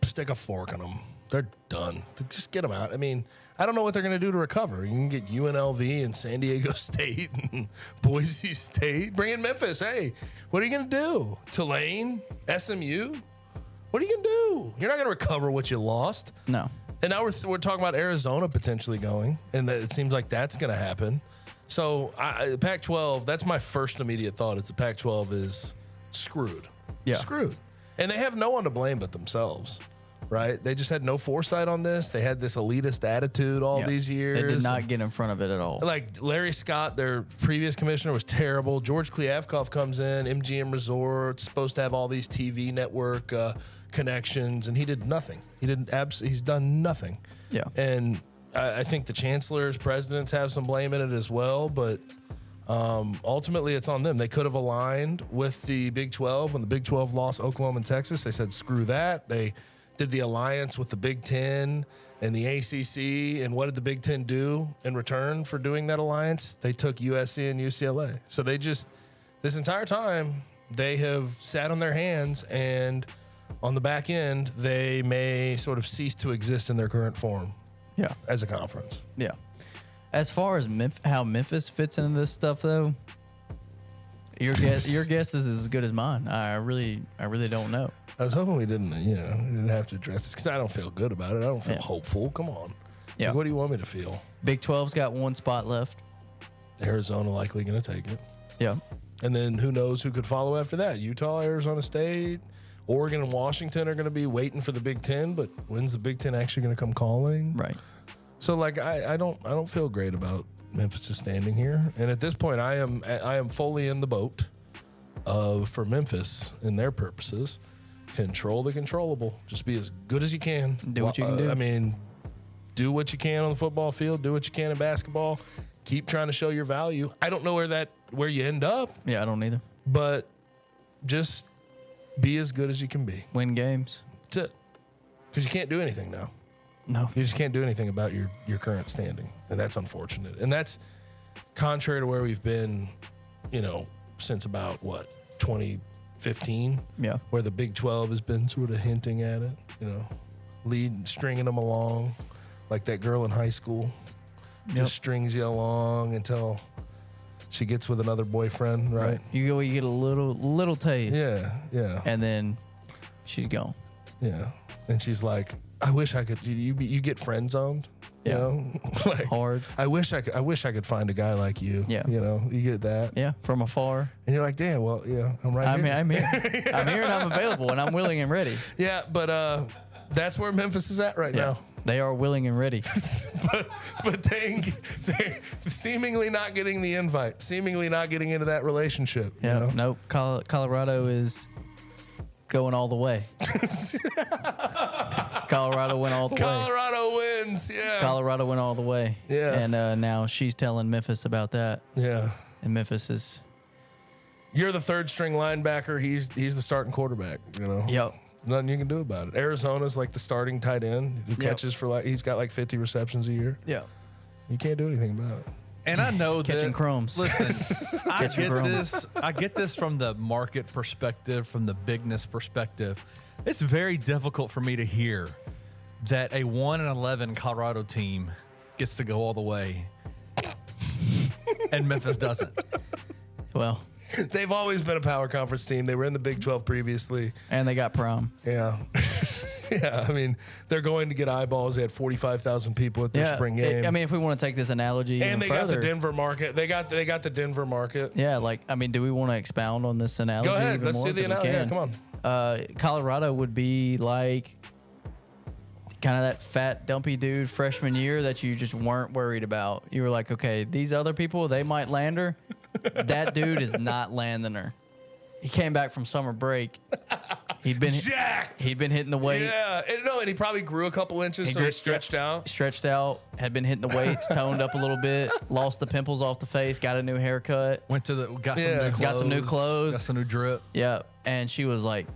Stick a fork in them. They're done. Just get them out. I mean, I don't know what they're going to do to recover. You can get UNLV and San Diego State and Boise State. Bring in Memphis. Hey, what are you going to do? Tulane? SMU? What are you going to do? You're not going to recover what you lost. No. And now we're talking about Arizona potentially going, and it seems like that's going to happen. So Pac-12, that's my first immediate thought. It's the Pac-12 is screwed. Yeah. Screwed. And they have no one to blame but themselves, right? They just had no foresight on this. They had this elitist attitude all Yeah. these years. They did not get in front of it at all. Like Larry Scott, their previous commissioner, was terrible. George Kliavkoff comes in, MGM Resorts, supposed to have all these TV network connections, and he did nothing. He's done nothing. Yeah. And I think the chancellors, presidents have some blame in it as well, but ultimately it's on them. They could have aligned with the Big 12 when the Big 12 lost Oklahoma and Texas. They said, screw that. They did the alliance with the Big 10 and the ACC, and what did the Big 10 do in return for doing that alliance? They took USC and UCLA. So they just, this entire time, they have sat on their hands, and on the back end, they may sort of cease to exist in their current form Yeah. as a conference. Yeah. As far as how Memphis fits into this stuff, though, Your guess is as good as mine. I really don't know. I was hoping we didn't have to address this because I don't feel good about it. I don't feel hopeful. Come on. Yeah. Like, what do you want me to feel? Big 12's got one spot left. Arizona likely going to take it. Yeah. And then who knows who could follow after that? Utah, Arizona State, Oregon, and Washington are going to be waiting for the Big Ten. But when's the Big Ten actually going to come calling? Right. So like I don't feel great about Memphis standing here. And at this point, I am fully in the boat of for Memphis in their purposes. Control the controllable. Just be as good as you can. Do what you can do. I mean, do what you can on the football field. Do what you can in basketball. Keep trying to show your value. I don't know where you end up, Yeah, I don't either. but just be as good as you can be. Win games. That's it. Because you can't do anything now. No. You just can't do anything about your current standing, and that's unfortunate. And that's contrary to where we've been, since about 2015, Yeah. where the Big 12 has been sort of hinting at it, stringing them along, like that girl in high school. Yep. Just strings you along until she gets with another boyfriend, right? You get a little taste. Yeah. And then she's gone. Yeah. And she's like, I wish I could. You get friend zoned. Yeah. Like, Hard. I wish I could find a guy like you. Yeah. You get that. Yeah. From afar. And you're like, damn. Well, I'm right here. I'm here. I'm here and I'm available and I'm willing and ready. Yeah, but that's where Memphis is at right now. They are willing and ready. But they're seemingly not getting the invite. Seemingly not getting into that relationship. Yeah. Nope. Colorado is going all the way. Colorado went all the way. Colorado wins. Yeah. Colorado went all the way. Yeah. And now she's telling Memphis about that. Yeah. And Memphis is. You're the third string linebacker. He's the starting quarterback. Yep. Nothing you can do about it. Arizona's like the starting tight end who catches for he's got 50 receptions a year. Yeah. You can't do anything about it. And I know Catching that, crumbs. Listen, I Catching get crumbs. this. I get this from the market perspective, from the bigness perspective. It's very difficult for me to hear that a 1-11 Colorado team gets to go all the way, and Memphis doesn't. Well, They've always been a power conference team. They were in the Big 12 previously. and they got prom. Yeah. Yeah. I mean, they're going to get eyeballs. They had 45,000 people at their spring game. If we want to take this analogy and they even got the further, Denver market. They got the Denver market. yeah, do we want to expound on this analogy? Go ahead. even Let's more? do the 'Cause we analogy. Yeah, can. come on. Colorado would be like kind of that fat, dumpy dude freshman year that you just weren't worried about. You were like, okay, these other people, they might land her. That dude is not landing her. He came back from summer break. He'd been Jacked. He'd been hitting the weights. Yeah. And he probably grew a couple inches, so he stretched out. Stretched out. Had been hitting the weights, toned up a little bit. Lost the pimples off the face. Got a new haircut. Got some new clothes. Got some new clothes. Got some new drip. Yeah, and she was like,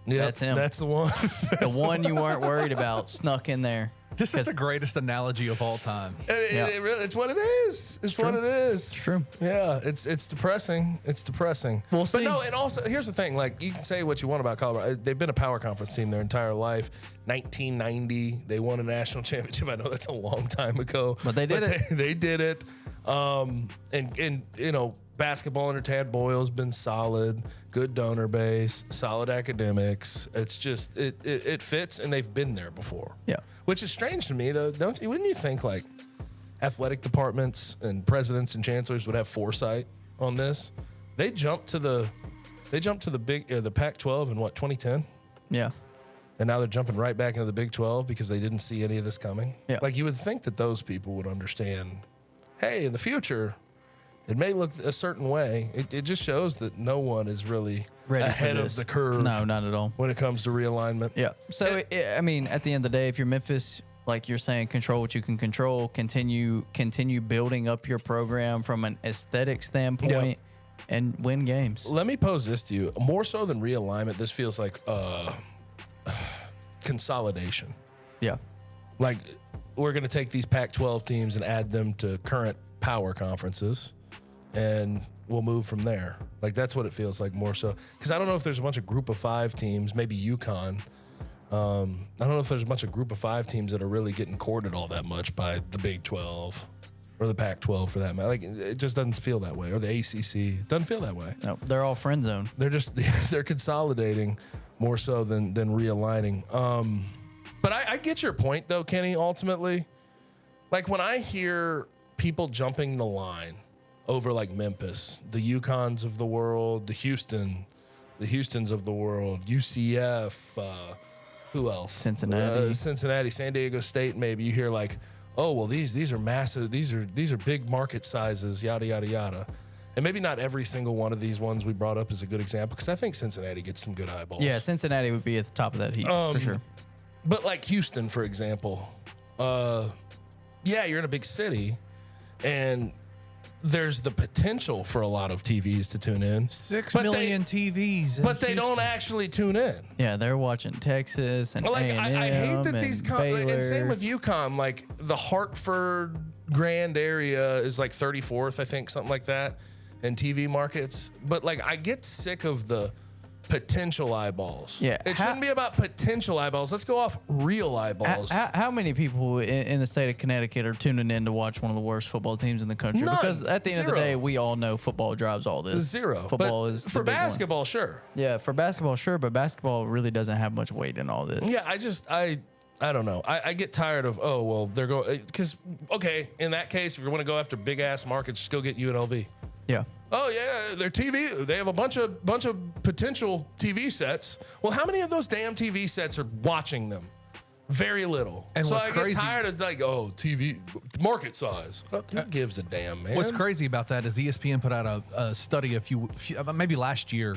Yep, that's him. That's the one. the one you weren't worried about snuck in there. This is the greatest analogy of all time. It's what it is. It's what it is. It's true. Yeah, it's depressing. It's depressing. We'll But see. no, and also here's the thing. Like, you can say what you want about Colorado. They've been a power conference team their entire life. 1990, they won a national championship. I know that's a long time ago, But they did it. They did it. And basketball under Tad Boyle's been solid. Good donor base, solid academics. It's just it fits, and they've been there before. Yeah. Which is strange to me, though. Wouldn't you think like athletic departments and presidents and chancellors would have foresight on this? They jumped to the the Pac-12 in 2010, Yeah. and now they're jumping right back into the Big 12 because they didn't see any of this coming. Yeah. Like, you would think that those people would understand. Hey, in the future, it may look a certain way. It just shows that no one is really Ready for ahead of this. the curve. No, not at all. When it comes to realignment. Yeah. So at the end of the day, if you're Memphis, like you're saying, control what you can control. Continue building up your program from an aesthetic standpoint, and win games. Let me pose this to you. More so than realignment, this feels like consolidation. Yeah. Like, we're going to take these Pac-12 teams and add them to current power conferences, and we'll move from there. Like, that's what it feels like more so. Because I don't know if there's a bunch of group of 5 teams, maybe UConn. I don't know if there's a bunch of group of 5 teams that are really getting courted all that much by the Big 12. or the Pac-12 for that matter. Like it just doesn't feel that way, or the ACC. It doesn't feel that way. No, they're all friend zone. They're consolidating more so than realigning. But I get your point though, Kenny. Ultimately, like when I hear people jumping the line over like Memphis, the UConns of the world, the Houstons of the world, UCF, who else? Cincinnati, San Diego State. Maybe you hear like, oh well, these are massive. These are big market sizes. Yada yada yada. And maybe not every single one of these ones we brought up is a good example because I think Cincinnati gets some good eyeballs. Yeah, Cincinnati would be at the top of that heap for sure. But like Houston, for example, yeah, you're in a big city, and there's the potential for a lot of TVs to tune in. 6 But million TVs. in But they don't Houston. actually tune in. Yeah, they're watching Texas and Like A&M I hate that these and same Baylor. with UConn. Like the Hartford Grand area is like 34th, I think, something like that, in TV markets. But like I get sick of the potential eyeballs. Yeah, it shouldn't be about potential eyeballs. Let's go off real eyeballs. How many people in the state of Connecticut are tuning in to watch one of the worst football teams in the country? None. Because at the end of the Zero. day, we all know football drives all this. Zero. Football But is the for big one. basketball, sure. Yeah, for basketball, sure, but basketball really doesn't have much weight in all this. Yeah, I don't know. I get tired of, oh, well, they're going, because, okay, in that case, if you want to go after big ass markets, just go get UNLV. Yeah. Oh, yeah, their TV, they have a bunch of potential TV sets. Well, how many of those damn TV sets are watching them? Very little. And so what's I crazy- get tired of like, oh, TV, market size. Who gives a damn, man? What's crazy about that is ESPN put out a study a few maybe last year.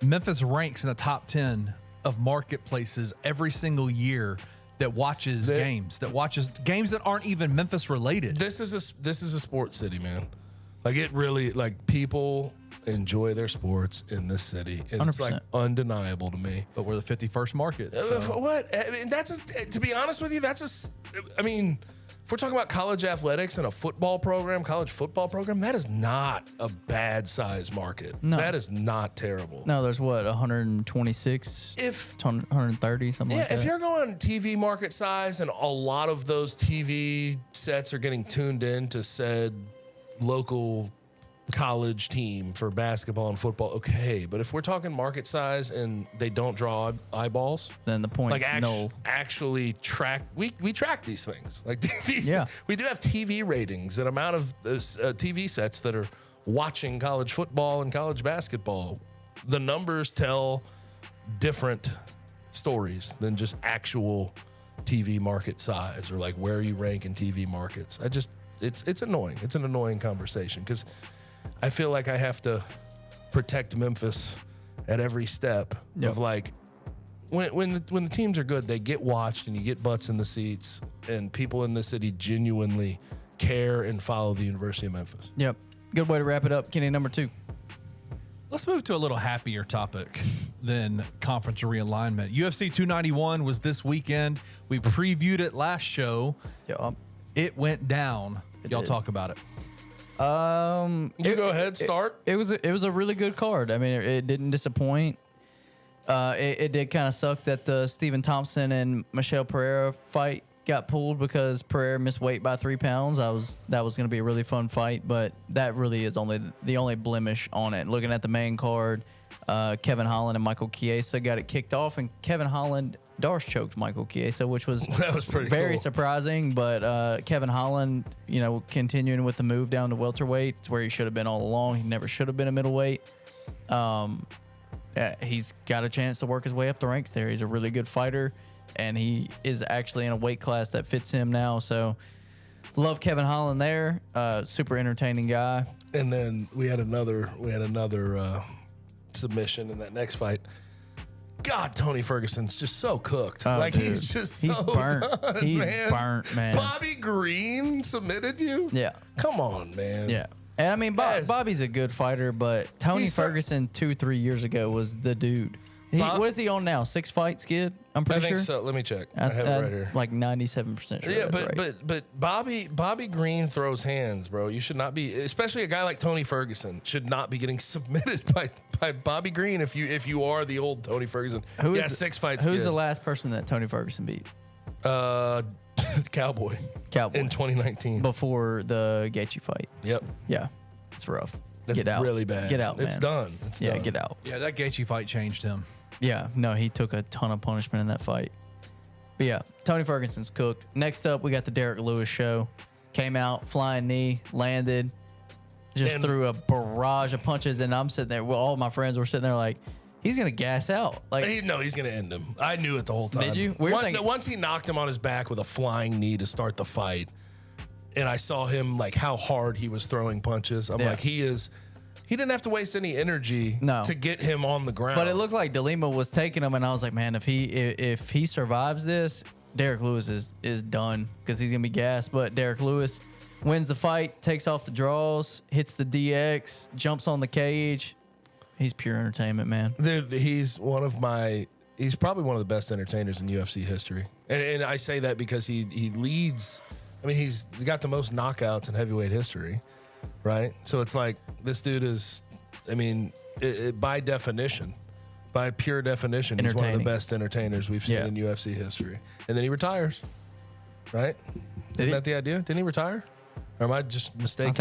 Memphis ranks in the top 10 of marketplaces every single year that watches games that aren't even Memphis related. This is a sports city, man. Like it really, like people enjoy their sports in this city. And it's like 100%. undeniable to me. But we're the 51st market. So. What? I mean, to be honest with you, I mean, if we're talking about college athletics and a college football program, that is not a bad size market. No. That is not terrible. No, there's what, 126, 130, something like that. If you're going TV market size and a lot of those TV sets are getting tuned in to said local college team for basketball and football, okay. But if we're talking market size and they don't draw eyeballs, Then the point's like null. actually track, we track these things. Like these, Yeah. we do have TV ratings, an amount of TV sets that are watching college football and college basketball. The numbers tell different stories than just actual TV market size or like where you rank in TV markets. It's annoying. It's an annoying conversation because I feel like I have to protect Memphis at every step of like when the teams are good, they get watched and you get butts in the seats and people in the city genuinely care and follow the University of Memphis. Yep. Good way to wrap it up. Kenny, number 2. Let's move to a little happier topic than conference realignment. UFC 291 was this weekend. We previewed it last show. Yep. It went down. Y'all did. talk about it. You go ahead, start. It was a really good card. I mean, it didn't disappoint. It did kind of suck that the Stephen Thompson and Michelle Pereira fight got pulled because Pereira missed weight by 3 pounds. That was going to be a really fun fight, but that really is the only blemish on it. Looking at the main card, Kevin Holland and Michael Chiesa got it kicked off, and Kevin Holland Darce choked Michael Chiesa, which was That was pretty very cool. surprising. But Kevin Holland, continuing with the move down to welterweight, it's where he should have been all along. He never should have been a middleweight. He's got a chance to work his way up the ranks there. He's a really good fighter, and he is actually in a weight class that fits him now. So love Kevin Holland there. Super entertaining guy. And then we had another submission in that next fight. God, Tony Ferguson's just so cooked. Oh, like dude. he's just He's so burnt. done, He's man. burnt, man. Bobby Green submitted you? Yeah. Come on, man. Yeah. And I mean, Yes. Bobby's a good fighter, but Tony He's fir- Ferguson 2-3 years ago was the dude. What is he on now? 6 fights, Skid? I'm I pretty think sure. so. Let me check. I have it right here. Like 97% sure. Yeah, that's right. but Bobby Green throws hands, bro. You should not be, especially a guy like Tony Ferguson, should not be getting submitted by Bobby Green if you are the old Tony Ferguson. Who is yeah, the- 6 fights. Who's kid. the last person that Tony Ferguson beat? Cowboy Cowboy. in 2019. Before the Gaethje fight. Yep. Yeah, it's rough. That's Get out. really bad. Get out, man. It's done. It's Yeah, done. get out. Yeah, that Gaethje fight changed him. Yeah, no, he took a ton of punishment in that fight. But yeah, Tony Ferguson's cooked. Next up, we got the Derek Lewis show. Came out, flying knee, landed, just threw a barrage of punches, and I'm sitting there. Well, all my friends were sitting there like, he's gonna gas out. Like, He's going to end him. I knew it the whole time. Did you? We were thinking- Once he knocked him on his back with a flying knee to start the fight, and I saw him like how hard he was throwing punches. I'm Yeah. like, he didn't have to waste any energy to get him on the ground. but it looked like DeLima was taking him, and I was like, man, if he survives this, Derek Lewis is done because he's gonna be gassed. But Derek Lewis wins the fight, takes off the draws, hits the DX, jumps on the cage. He's pure entertainment, man. Dude, he's probably one of the best entertainers in UFC history. And I say that because he leads. I mean, he's got the most knockouts in heavyweight history, right? So it's like this dude is, I mean, by definition, by pure definition, he's one of the Entertaining. best entertainers we've seen Yeah. in UFC history. And then he retires, right? Did Isn't he? that the idea? Didn't he retire? Or am I just mistaken? I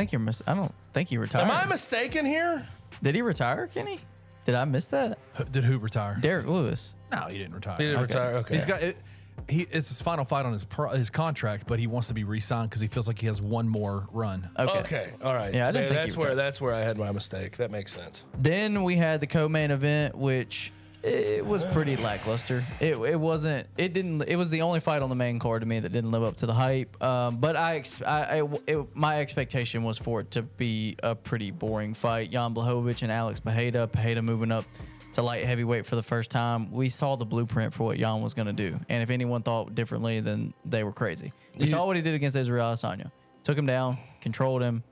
don't think he retired. Am I mistaken here? Did he retire, Kenny? Did I miss that? Did who retire? Derek Lewis. No, he didn't retire. He didn't Okay. retire. Okay. He's got it. It's his final fight on his contract, but he wants to be re-signed because he feels like he has one more run. Okay. All right. Yeah, I didn't think that's he where retired. that's where I had my mistake. That makes sense. Then we had the co-main event, which it was pretty lackluster. It wasn't. It didn't. It was the only fight on the main card to me that didn't live up to the hype. But my expectation was for it to be a pretty boring fight. Jan Blachowicz and Alex Pereira. Pereira moving up to light heavyweight for the first time. We saw the blueprint for what Jan was going to do, and if anyone thought differently, then they were crazy. We saw what he did against Israel Adesanya. Took him down, controlled him,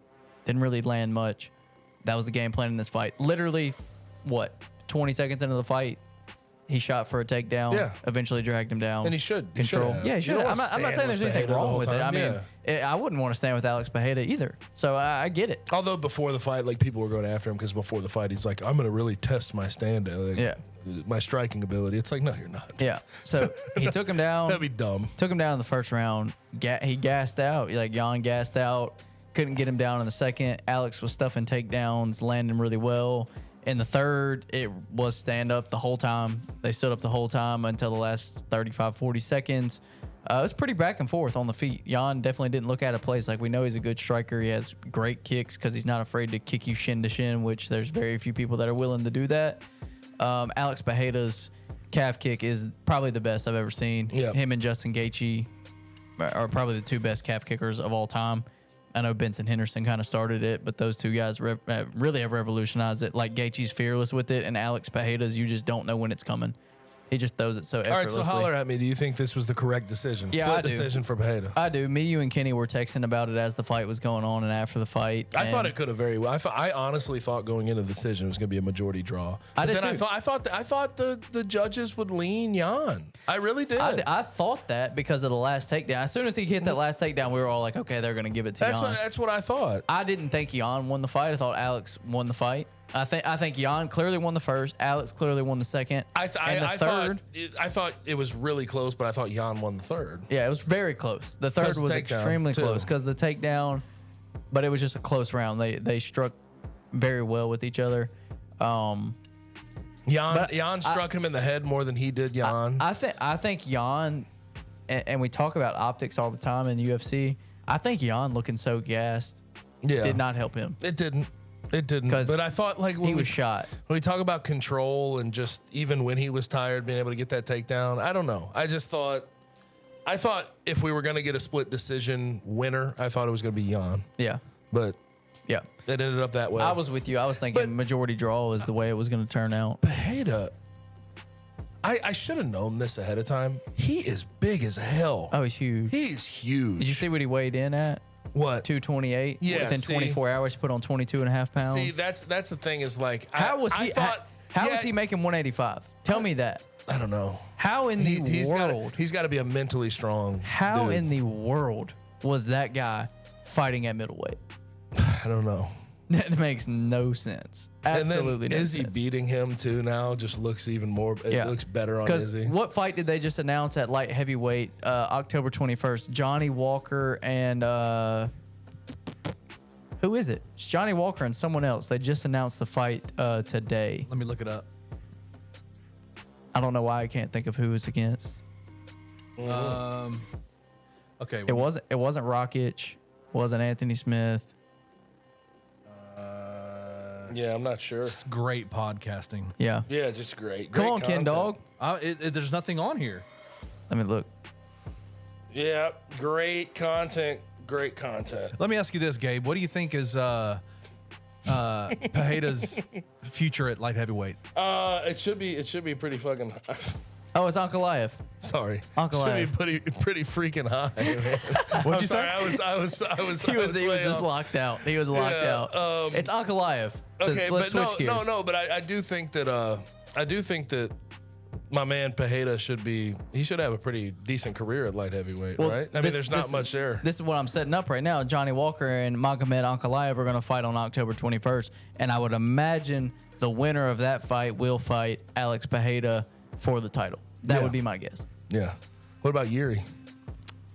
didn't really land much. That was the game plan in this fight. Literally, 20 seconds into the fight, he shot for a takedown. Yeah. Eventually dragged him down. And he should. He control. should have. Yeah, he You should. don't I'm wanna not stand saying there's with anything Pereira the wrong whole with it. I time. mean, I wouldn't want to stand with Alex Pereira either. So I get it. Although before the fight, like people were going after him because before the fight, he's like, "I'm going to really test my stand, like, Yeah. my striking ability." It's like, no, you're not. Yeah. So he took him down. That'd be dumb. Took him down in the first round. He gassed out. Like Jan gassed out. Couldn't get him down in the second. Alex was stuffing takedowns, landing really well. In the third, it was stand up the whole time. They stood up the whole time until the last 35, 40 seconds. It was pretty back and forth on the feet. Jan definitely didn't look out of place. Like, we know he's a good striker. He has great kicks because he's not afraid to kick you shin to shin, which there's very few people that are willing to do that. Alex Pereira's calf kick is probably the best I've ever seen. Yep. Him and Justin Gaethje are probably the two best calf kickers of all time. I know Benson Henderson kind of started it, but those two guys really have revolutionized it. Like, Gaethje's fearless with it, and Alex Pereira's, you just don't know when it's coming. He just throws it so All right, effortlessly. so holler at me. Do you think this was the correct decision? Yeah, Split I do. decision for Pereira. I do. Me, you, and Kenny were texting about it as the fight was going on and after the fight. I thought and it could have very well. I honestly thought going into the decision it was going to be a majority draw. I But did then too. I thought the judges would lean Jan. I really did. I thought that because of the last takedown. As soon as he hit that last takedown, we were all like, okay, they're going to give it to Jan. That's what I thought. I didn't think Jan won the fight. I thought Alex won the fight. I think Jan clearly won the first. Alex clearly won the second. And the third. I thought it was really close, but I thought Jan won the third. Yeah, it was very close. The third Because the was takedown, extremely too. close because the takedown, but it was just a close round. They struck very well with each other. Jan struck him in the head more than he did Jan. I think Jan, and we talk about optics all the time in the UFC. I think Jan looking so gassed did not help him. It didn't. It didn't. 'Cause But I thought like He was shot. when we talk about control and just even when he was tired, being able to get that takedown, I don't know. I thought if we were going to get a split decision winner, I thought it was going to be Jan. Yeah, But yeah. it ended up that way. I was with you. I was thinking But- majority draw is the way it was going to turn out. Pereira, I should have known this ahead of time. He is big as hell. Oh, he's huge. He's huge. Did you see what he weighed in at? what? 228. Yeah, Within see? 24 hours, he put on 22.5 pounds. See, that's the thing is like how was he? How yeah, was he making 185? Tell me that. I don't know. How in the world? He's got to be a mentally strong. How dude. in the world was that guy fighting at middleweight? I don't know. That makes no sense. Absolutely And then no Izzy sense. beating him too now just looks even more. It looks better on Because Izzy. what fight did they just announce at light heavyweight October 21st? Johnny Walker and who is it? It's Johnny Walker and someone else. They just announced the fight today. Let me look it up. I don't know why I can't think of who it's against. Okay. It wasn't Rakic. Wasn't Anthony Smith. Yeah, I'm not sure. It's great podcasting. Yeah. Yeah, just great. Come Great on, Ken content. Dog. There's nothing on here. Let me look. Yeah, great content. Great content. Let me ask you this, Gabe. What do you think is Pereira's future at light heavyweight? It should be pretty fucking. Oh, it's Ankalaev. Sorry, Uncle should Al. be pretty freaking high. Man. What'd you sorry, say? I was. He was way just off. locked out. He was locked Yeah, out. It's Ankalaev. So Okay, let's but switch gears. no. But I do think that my man Pereira should have a pretty decent career at light heavyweight, Well, right? I mean, there's not much there. This is what I'm setting up right now. Johnny Walker and Magomed Ankalaev are going to fight on October 21st, and I would imagine the winner of that fight will fight Alex Pereira for the title. That Yeah. would be my guess. Yeah. What about Yuri?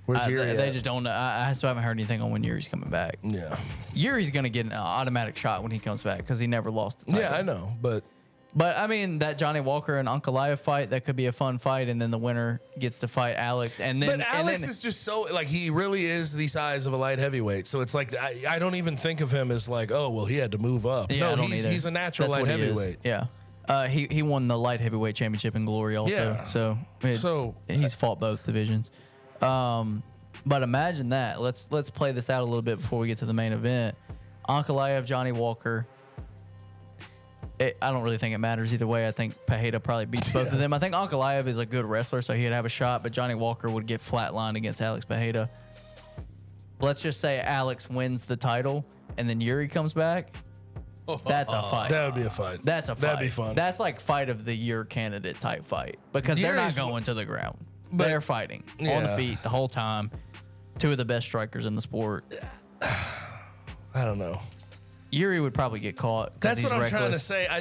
Where's Yuri? They at? just don't know. I still haven't heard anything on when Yuri's coming back. Yeah. Yuri's going to get an automatic shot when he comes back because he never lost the title. Yeah, I know, but But I mean, that Johnny Walker and Ankalaev fight, that could be a fun fight, and then the winner gets to fight Alex, and then Alex and then, is just so like he really is the size of a light heavyweight. So it's like I don't even think of him as like, oh well, he had to move up. Yeah, I no, don't either. he's a natural That's light what he is. heavyweight. Yeah. He won the light heavyweight championship in Glory also. Yeah. So he's fought both divisions. But imagine that. Let's play this out a little bit before we get to the main event. Ankalaev, Johnny Walker. I don't really think it matters either way. I think Pereira probably beats both of them. I think Ankalaev is a good wrestler, so he'd have a shot, but Johnny Walker would get flatlined against Alex Pereira. Let's just say Alex wins the title and then Yuri comes back. That's a fight. That would be a fight. That's a fight. That'd be fun. That's like fight of the year candidate type fight because they're not Yuri's- going to the ground. But- They're fighting on the Yeah. feet the whole time. Two of the best strikers in the sport. I don't know. Yuri would probably get caught. 'cause That's he's what I'm reckless. trying to say. I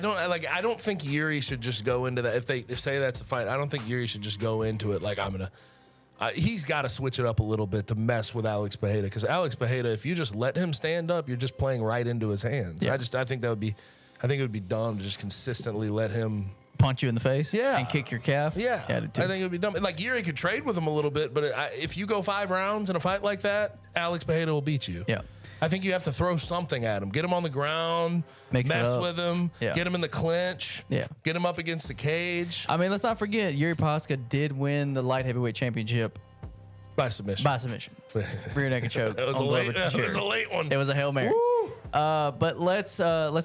don't think Yuri should just go into that. If say that's a fight, I don't think Yuri should just go into it like I'm gonna. He's got to switch it up a little bit to mess with Alex Pereira because Alex Pereira, if you just let him stand up, you're just playing right into his hands. Yeah. I think it would be dumb to just consistently let him. Punch you in the face, Yeah. and kick your calf. Yeah, I do too. I think it would be dumb. Like Yuri could trade with him a little bit, but if you go 5 rounds in a fight like that, Alex Pereira will beat you. Yeah. I think you have to throw something at him. Get him on the ground, Mix it mess up. with him, Yeah. get him in the clinch, Yeah. get him up against the cage I mean, let's not forget Yuri Prochazka did win the light heavyweight championship by submission. by submission, rear naked choke. That was, on a Glover late, to that was Yuri. a late one. It was a Hail Mary. But let's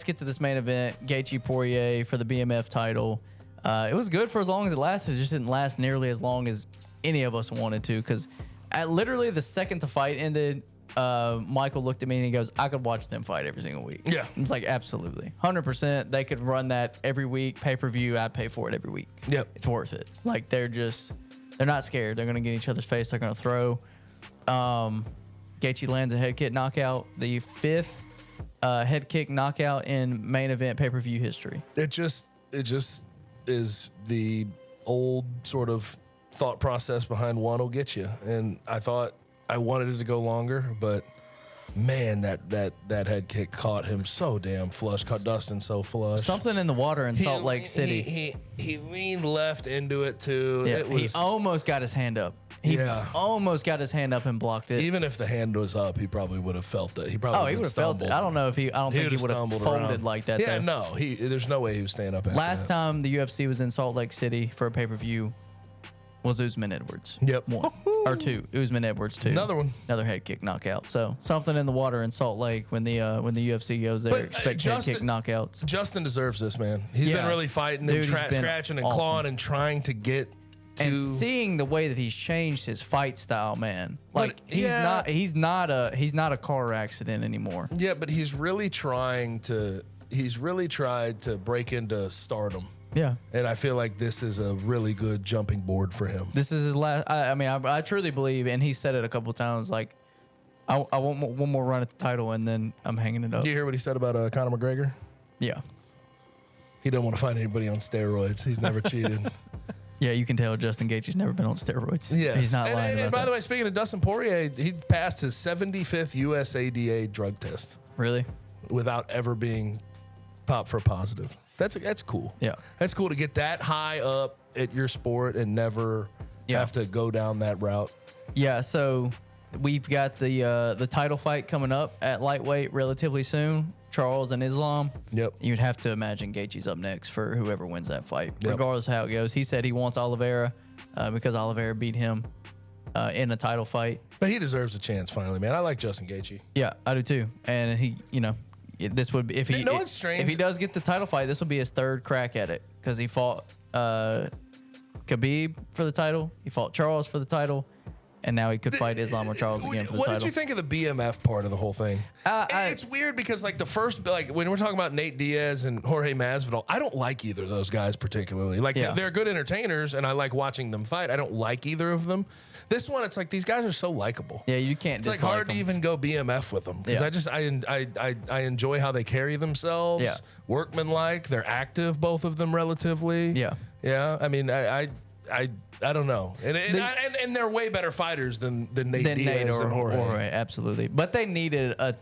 get to this main event. Gaethje Poirier for the BMF title. It was good for as long as it lasted. It just didn't last nearly as long as any of us wanted to. Because at literally the second the fight ended, Michael looked at me and he goes, "I could watch them fight every single week." Yeah. I was like, absolutely, 100%. They could run that every week, pay-per-view. I'd pay for it every week. Yep. It's worth it. Like they're not scared. They're gonna get in each other's face. They're gonna throw. Gaethje lands a head kick knockout, the 5th head kick knockout in main event pay-per-view history. It just is the old sort of thought process behind one will get you. And I thought I wanted it to go longer, but man, that head kick caught him so damn flush, caught Dustin so flush. Something in the water in Salt Lake City. He leaned left into it too. Yeah, It was, he almost got his hand up. He Yeah. almost got his hand up and blocked it. even if the hand was up, he probably would have felt it. He probably Oh, he would have felt it. I don't know if I don't think he would have stumbled folded around. like that. Yeah, though. no, there's no way he was staying up after Last that. time the UFC was in Salt Lake City for a pay-per-view was Usman Edwards. Yep. 1 or 2. Usman Edwards 2. Another one. Another head kick knockout. So something in the water in Salt Lake when the UFC goes there. But, Expect head kick knockouts. Justin deserves this, man. He's Yeah. been really fighting Dude, and he's been scratching and awesome. clawing and trying to get to. And seeing the way that he's changed his fight style, man. Like But, yeah. he's not a car accident anymore. Yeah, but he's really tried to break into stardom. Yeah. And I feel like this is a really good jumping board for him. This is his last. I mean, I truly believe, and he said it a couple times. Like, I want one more run at the title, and then I'm hanging it up. Did you hear what he said about Conor McGregor? Yeah. He doesn't want to fight anybody on steroids. He's never cheated. Yeah, you can tell Justin Gaethje's never been on steroids. Yes. He's not lying And about by that. the way, speaking of Dustin Poirier, he passed his 75th USADA drug test Really? without ever being popped for positive. That's cool. Yeah. That's cool to get that high up at your sport and never have to go down that route. Yeah, so we've got the title fight coming up at lightweight relatively soon. Charles and Islam. Yep. You'd have to imagine Gaethje's up next for whoever wins that fight, Yep. regardless of how it goes. He said he wants Oliveira because Oliveira beat him in a title fight. But he deserves a chance finally, man. I like Justin Gaethje. Yeah, I do too. And he, this would be if he You know what's strange? if he does get the title fight, this will be his third crack at it because he fought Khabib for the title, he fought Charles for the title, and now he could fight Islam or Charles again for the What title. did you think of the BMF part of the whole thing? It's weird because like the first, like when we're talking about Nate Diaz and Jorge Masvidal, I don't like either of those guys particularly. Like Yeah. they're good entertainers and I like watching them fight. I don't like either of them. This one, it's like these guys are so likable. Yeah, you can't. It's like dislike hard to him. even go BMF with them because Yeah. I enjoy how they carry themselves. Yeah. Workmanlike. They're active, both of them relatively. Yeah. Yeah. I mean, I don't know, and they're way better fighters than Nate Than Diaz Nate or and Jorge. absolutely. But they needed a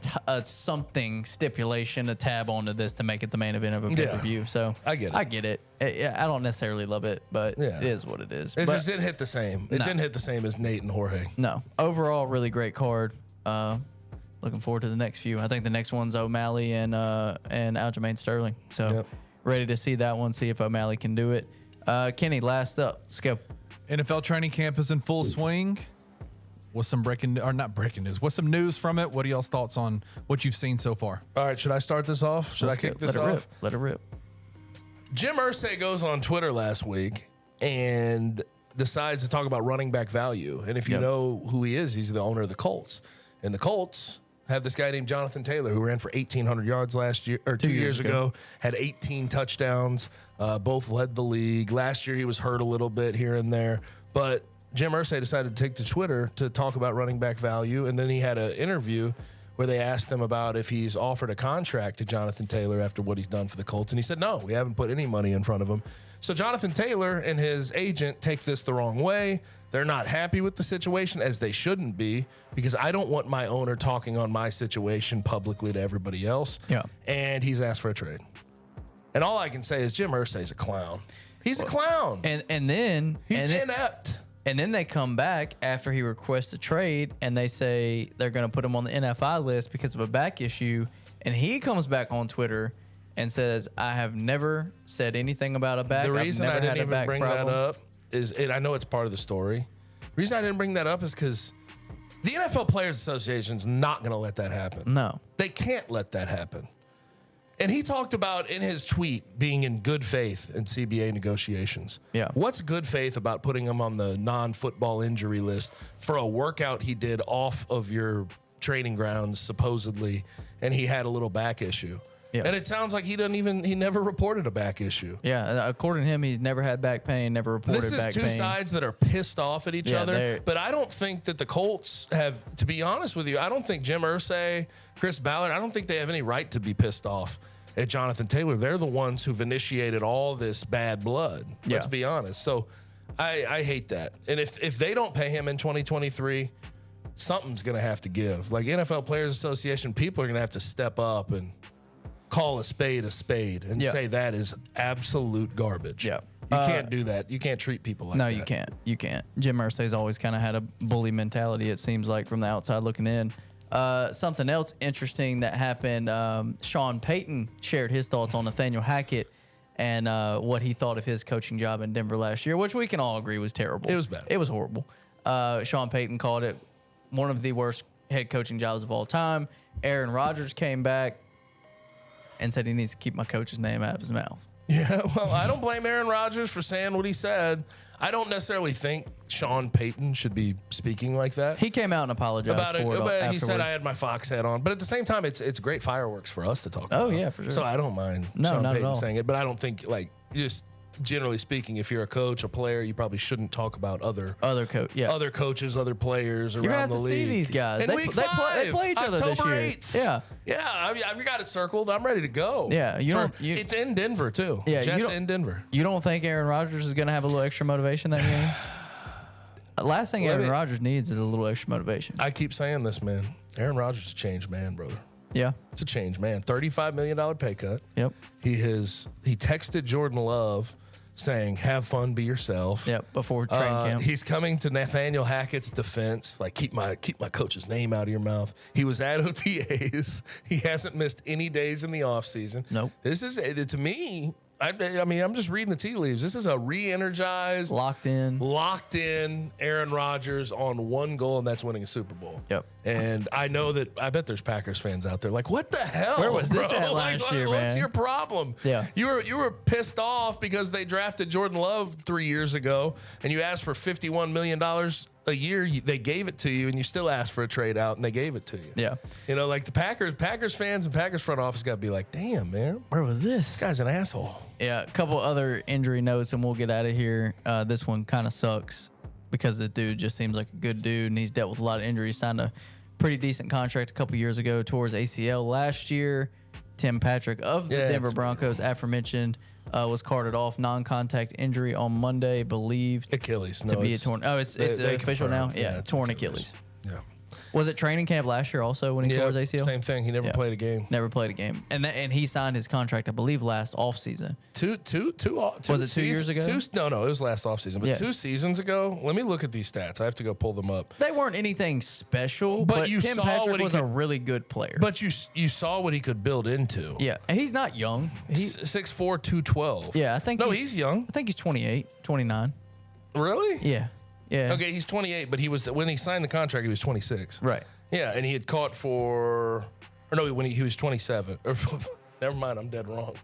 something stipulation, a tab onto this to make it the main event of a pay per view. So I get it. I get it. I don't necessarily love it, but Yeah. it is what it is. It But just didn't hit the same. It No. didn't hit the same as Nate and Jorge. no, overall, really great card. Looking forward to the next few. I think the next one's O'Malley and Aljamain Sterling. So Yep. ready to see that one. See if O'Malley can do it. Kenny, last up. Let's go. NFL training camp is in full swing. What's some not breaking news? What's some news from it? What are y'all's thoughts on what you've seen so far? All right, should I start this off? Should Let's I kick go. this Let it off? rip. Let it rip. Jim Irsay goes on Twitter last week and decides to talk about running back value. And if you Yep. know who he is, he's the owner of the Colts. And the Colts have this guy named Jonathan Taylor who ran for 1,800 yards last year or 2 years ago, had 18 touchdowns, both led the league. Last year he was hurt a little bit here and there, but Jim Irsay decided to take to Twitter to talk about running back value. And then he had an interview where they asked him about if he's offered a contract to Jonathan Taylor after what he's done for the Colts. And he said, no, we haven't put any money in front of him. So Jonathan Taylor and his agent take this the wrong way. They're not happy with the situation, as they shouldn't be, because I don't want my owner talking on my situation publicly to everybody else. Yeah. And he's asked for a trade. And all I can say is Jim Irsay's a clown. He's a clown. And then He's and then- inept. And then they come back after he requests a trade and they say they're going to put him on the NFI list because of a back issue. And he comes back on Twitter and says, I have never said anything about a back. The reason I've I never didn't had a even back bring problem. that up is, and I know it's part of the story. The reason I didn't bring that up is because the NFL Players Association's not going to let that happen. No. They can't let that happen. And he talked about in his tweet being in good faith in CBA negotiations. Yeah. What's good faith about putting him on the non-football injury list for a workout he did off of your training grounds, supposedly, and he had a little back issue? Yeah. And it sounds like he never reported a back issue. Yeah. According to him, he's never had back pain, never reported This is back two pain. sides that are pissed off at each Yeah, other. they're- But I don't think that the Colts have, to be honest with you, I don't think Jim Irsay, Chris Ballard, I don't think they have any right to be pissed off at Jonathan Taylor. They're the ones who've initiated all this bad blood. Let's Yeah. be honest. So I hate that. And if they don't pay him in 2023, something's going to have to give. Like NFL Players Association, people are going to have to step up and call a spade and Yeah. say that is absolute garbage. Yeah. You can't do that. You can't treat people like No, that. you can't. You can't. Jim Irsay's always kind of had a bully mentality, it seems like, from the outside looking in. Something else interesting that happened, Sean Payton shared his thoughts on Nathaniel Hackett and what he thought of his coaching job in Denver last year, which we can all agree was terrible. It was bad. It was horrible. Sean Payton called it one of the worst head coaching jobs of all time. Aaron Rodgers came back and said he needs to keep my coach's name out of his mouth. Yeah, well, I don't blame Aaron Rodgers for saying what he said. I don't necessarily think Sean Payton should be speaking like that. He came out and apologized About it, for it but afterwards. he said I had my Fox hat on. But at the same time, it's great fireworks for us to talk about. Oh, yeah, for sure. So I don't mind No, Sean not at Payton all. saying it, but I don't think, like, just generally speaking, if you're a coach, a player, you probably shouldn't talk about other coaches, other players around You're gonna have the to league. see these guys. In They week play each other this October year. 8th. Yeah. Yeah, I've got it circled. I'm ready to go. Yeah, it's in Denver too. Yeah, Jets in Denver. You don't think Aaron Rodgers is gonna have a little extra motivation that game? Last thing Aaron Rodgers needs is a little extra motivation. I keep saying this, man. Aaron Rodgers is a changed man, brother. Yeah. It's a changed man. $35 million pay cut. Yep. He texted Jordan Love saying, "Have fun, be yourself." Yep. Before training camp. He's coming to Nathaniel Hackett's defense, like keep my coach's name out of your mouth. He was at OTAs. He hasn't missed any days in the offseason. Nope. This is, to me, I mean, I'm just reading the tea leaves. This is a re-energized, Locked in Aaron Rodgers on one goal, and that's winning a Super Bowl. Yep. And I bet there's Packers fans out there like, what the hell? Where was this bro? at last year, What's man? your problem? Yeah. You were pissed off because they drafted Jordan Love 3 years ago, and you asked for $51 million a year. They gave it to you, and you still asked for a trade out, and they gave it to you. Yeah. You know, like the Packers fans and Packers front office got to be like, damn, man, Where was this? this guy's an asshole. Yeah, a couple other injury notes, and we'll get out of here. This one kind of sucks because the dude just seems like a good dude, and he's dealt with a lot of injuries. Signed a pretty decent contract a couple years ago towards ACL last year. Tim Patrick of the Denver Broncos, aforementioned, was carted off non-contact injury on Monday, believed Achilles. to be a torn. Oh, it's they official now. confirmed. Yeah, It's torn Achilles. Yeah. Was it training camp last year also when he tore his ACL? Same thing. He never played a game. Never played a game, and he signed his contract, I believe, last offseason. Was it 2 years ago? No, it was last offseason. But 2 seasons ago, let me look at these stats. I have to go pull them up. They weren't anything special, But but you Tim saw Patrick what he was a could- really good player. But you saw what he could build into. Yeah, and he's not young. He's 6'4", 212. Yeah, I think he's young. I think he's 28, 29. Really? Yeah. Yeah. Okay, he's 28, but when he signed the contract, he was 26. Right. Yeah, and he had caught when he was 27. Never mind, I'm dead wrong.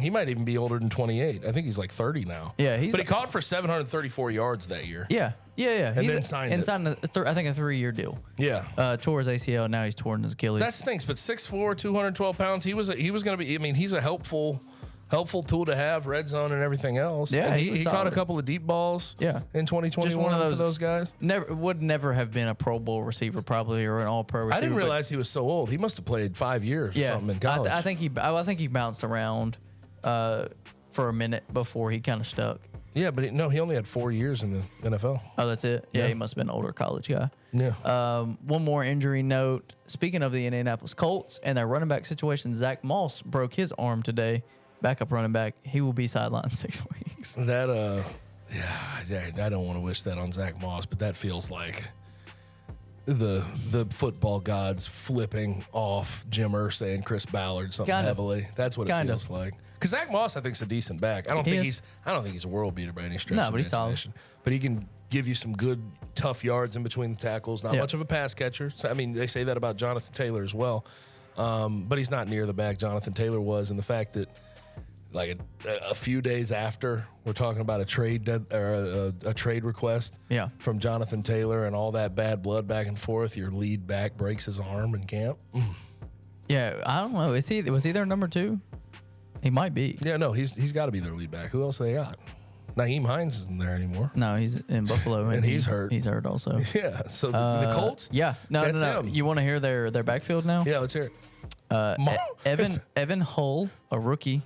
He might even be older than 28. I think he's like 30 now. Yeah, but he caught for 734 yards that year. Yeah. Yeah. And then signed it. signed I think a 3-year deal. Yeah. Tore his ACL, now he's torn his Achilles. That stinks, but 6'4", 212 pounds, he was going to be, I mean, he's a helpful tool to have, red zone and everything else. Yeah, and he was he caught a solid. couple of deep balls. Yeah. In 2021 Just one of for those guys. would never have been a Pro Bowl receiver probably, or an All-Pro receiver. I didn't but- realize he was so old. He must have played 5 years or something in college. I think he bounced around for a minute before he kind of stuck. Yeah, but he only had 4 years in the NFL. Oh, that's it? Yeah, he must have been an older college guy. Yeah. One more injury note. Speaking of the Indianapolis Colts and their running back situation, Zach Moss broke his arm today. Backup running back. He will be sidelined 6 weeks. That, I don't want to wish that on Zach Moss, but that feels like the football gods flipping off Jim Irsay and Chris Ballard something Kind of. heavily. That's what it Kind of. feels like. Because Zach Moss, I think, is a decent back. I don't think he's a world beater by any stretch. No, of but he's the solid. imagination. But he can give you some good, tough yards in between the tackles. Not much of a pass catcher. So, I mean, they say that about Jonathan Taylor as well. But he's not near the back Jonathan Taylor was. And the fact that, like a few days after, we're talking about a trade a trade request from Jonathan Taylor and all that bad blood back and forth. Your lead back breaks his arm in camp. Yeah, I don't know. Was he their number 2? He might be. Yeah, no, he's got to be their lead back. Who else they got? Naheem Hines isn't there anymore. No, he's in Buffalo, And he's hurt. He's hurt also. Yeah, so the Colts. Yeah, no. Him. You want to hear their backfield now? Yeah, let's hear it. Evan Hull, a rookie,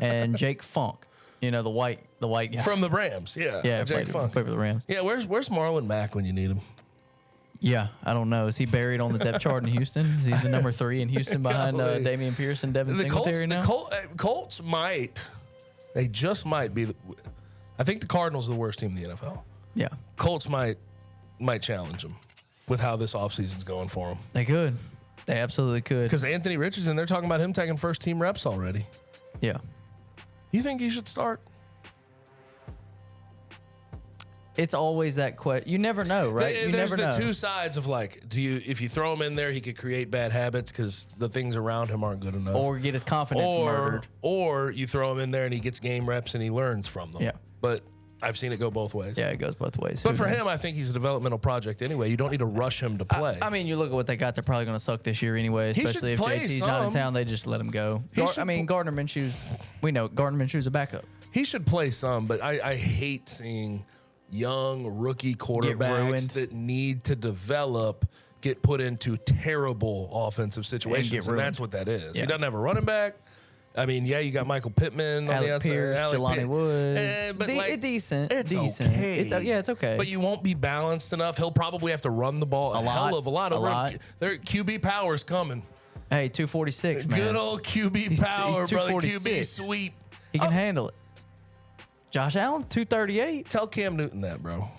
and Jake Funk. You know the white guy From the Rams. Yeah, played for the Rams. Yeah, where's Marlon Mack when you need him? Yeah, I don't know. Is he buried on the depth chart in Houston? Is he the number 3 in Houston behind Golly. Damian Pierce and Devin Singletary now? Colts might. They just might be. I think the Cardinals are the worst team in the NFL. Yeah, Colts might challenge them with how this offseason's going for them. they could. They absolutely could. Because Anthony Richardson, they're talking about him taking first team reps already. Yeah. You think he should start? It's always that question. You never know, right? You There's never know. the two sides of like, if you throw him in there, he could create bad habits because the things around him aren't good enough. Or get his confidence murdered. Or you throw him in there and he gets game reps and he learns from them. Yeah. But I've seen it go both ways. Yeah, it goes both ways. But Who for knows? him, I think he's a developmental project anyway. You don't need to rush him to play. I mean, you look at what they got. They're probably going to suck this year anyway, He especially if should play JT's not in some. town. They just let him go. Gardner Minshew's, we know Gardner Minshew's a backup. He should play some, but I hate seeing young rookie quarterbacks ruined. that need to develop get put into terrible offensive situations, and that's what that is. Yeah. He doesn't have a running back. I mean, yeah, you got Michael Pittman on Alec the outside. Pierce, Jelani Woods. but like, decent. It's decent. okay. It's okay. But you won't be balanced enough. He'll probably have to run the ball a hell of a lot. Their QB power's coming. Hey, 246, man. Good old QB He's power, brother. 246. QB sweep. He can handle it. Josh Allen, 238. Tell Cam Newton that, bro.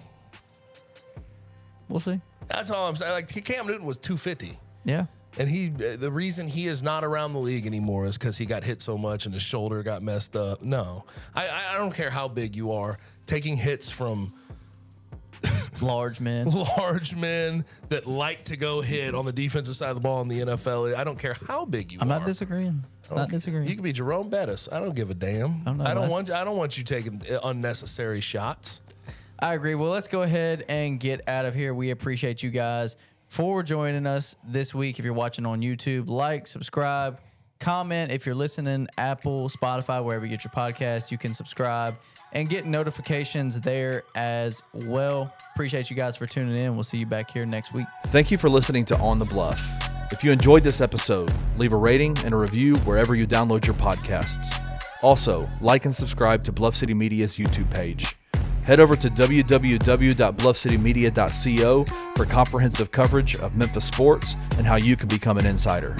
We'll see. That's all I'm saying. Like Cam Newton was 250. Yeah. And the reason he is not around the league anymore is because he got hit so much and his shoulder got messed up. No, I don't care how big you are. Taking hits from Large men. that like to go hit on the defensive side of the ball in the NFL. I don't care how big you are. I'm not disagreeing. Not disagreeing. You could be Jerome Bettis. I don't give a damn. I don't want you taking unnecessary shots. I agree. Well, let's go ahead and get out of here. We appreciate you guys for joining us this week. If you're watching on YouTube, like, subscribe, comment. If you're listening, Apple, Spotify, wherever you get your podcasts, you can subscribe and get notifications there as well. Appreciate you guys for tuning in. We'll see you back here next week. Thank you for listening to On The Bluff. If you enjoyed this episode, leave a rating and a review wherever you download your podcasts. Also, like and subscribe to Bluff City Media's YouTube page. Head over to www.bluffcitymedia.co for comprehensive coverage of Memphis sports and how you can become an insider.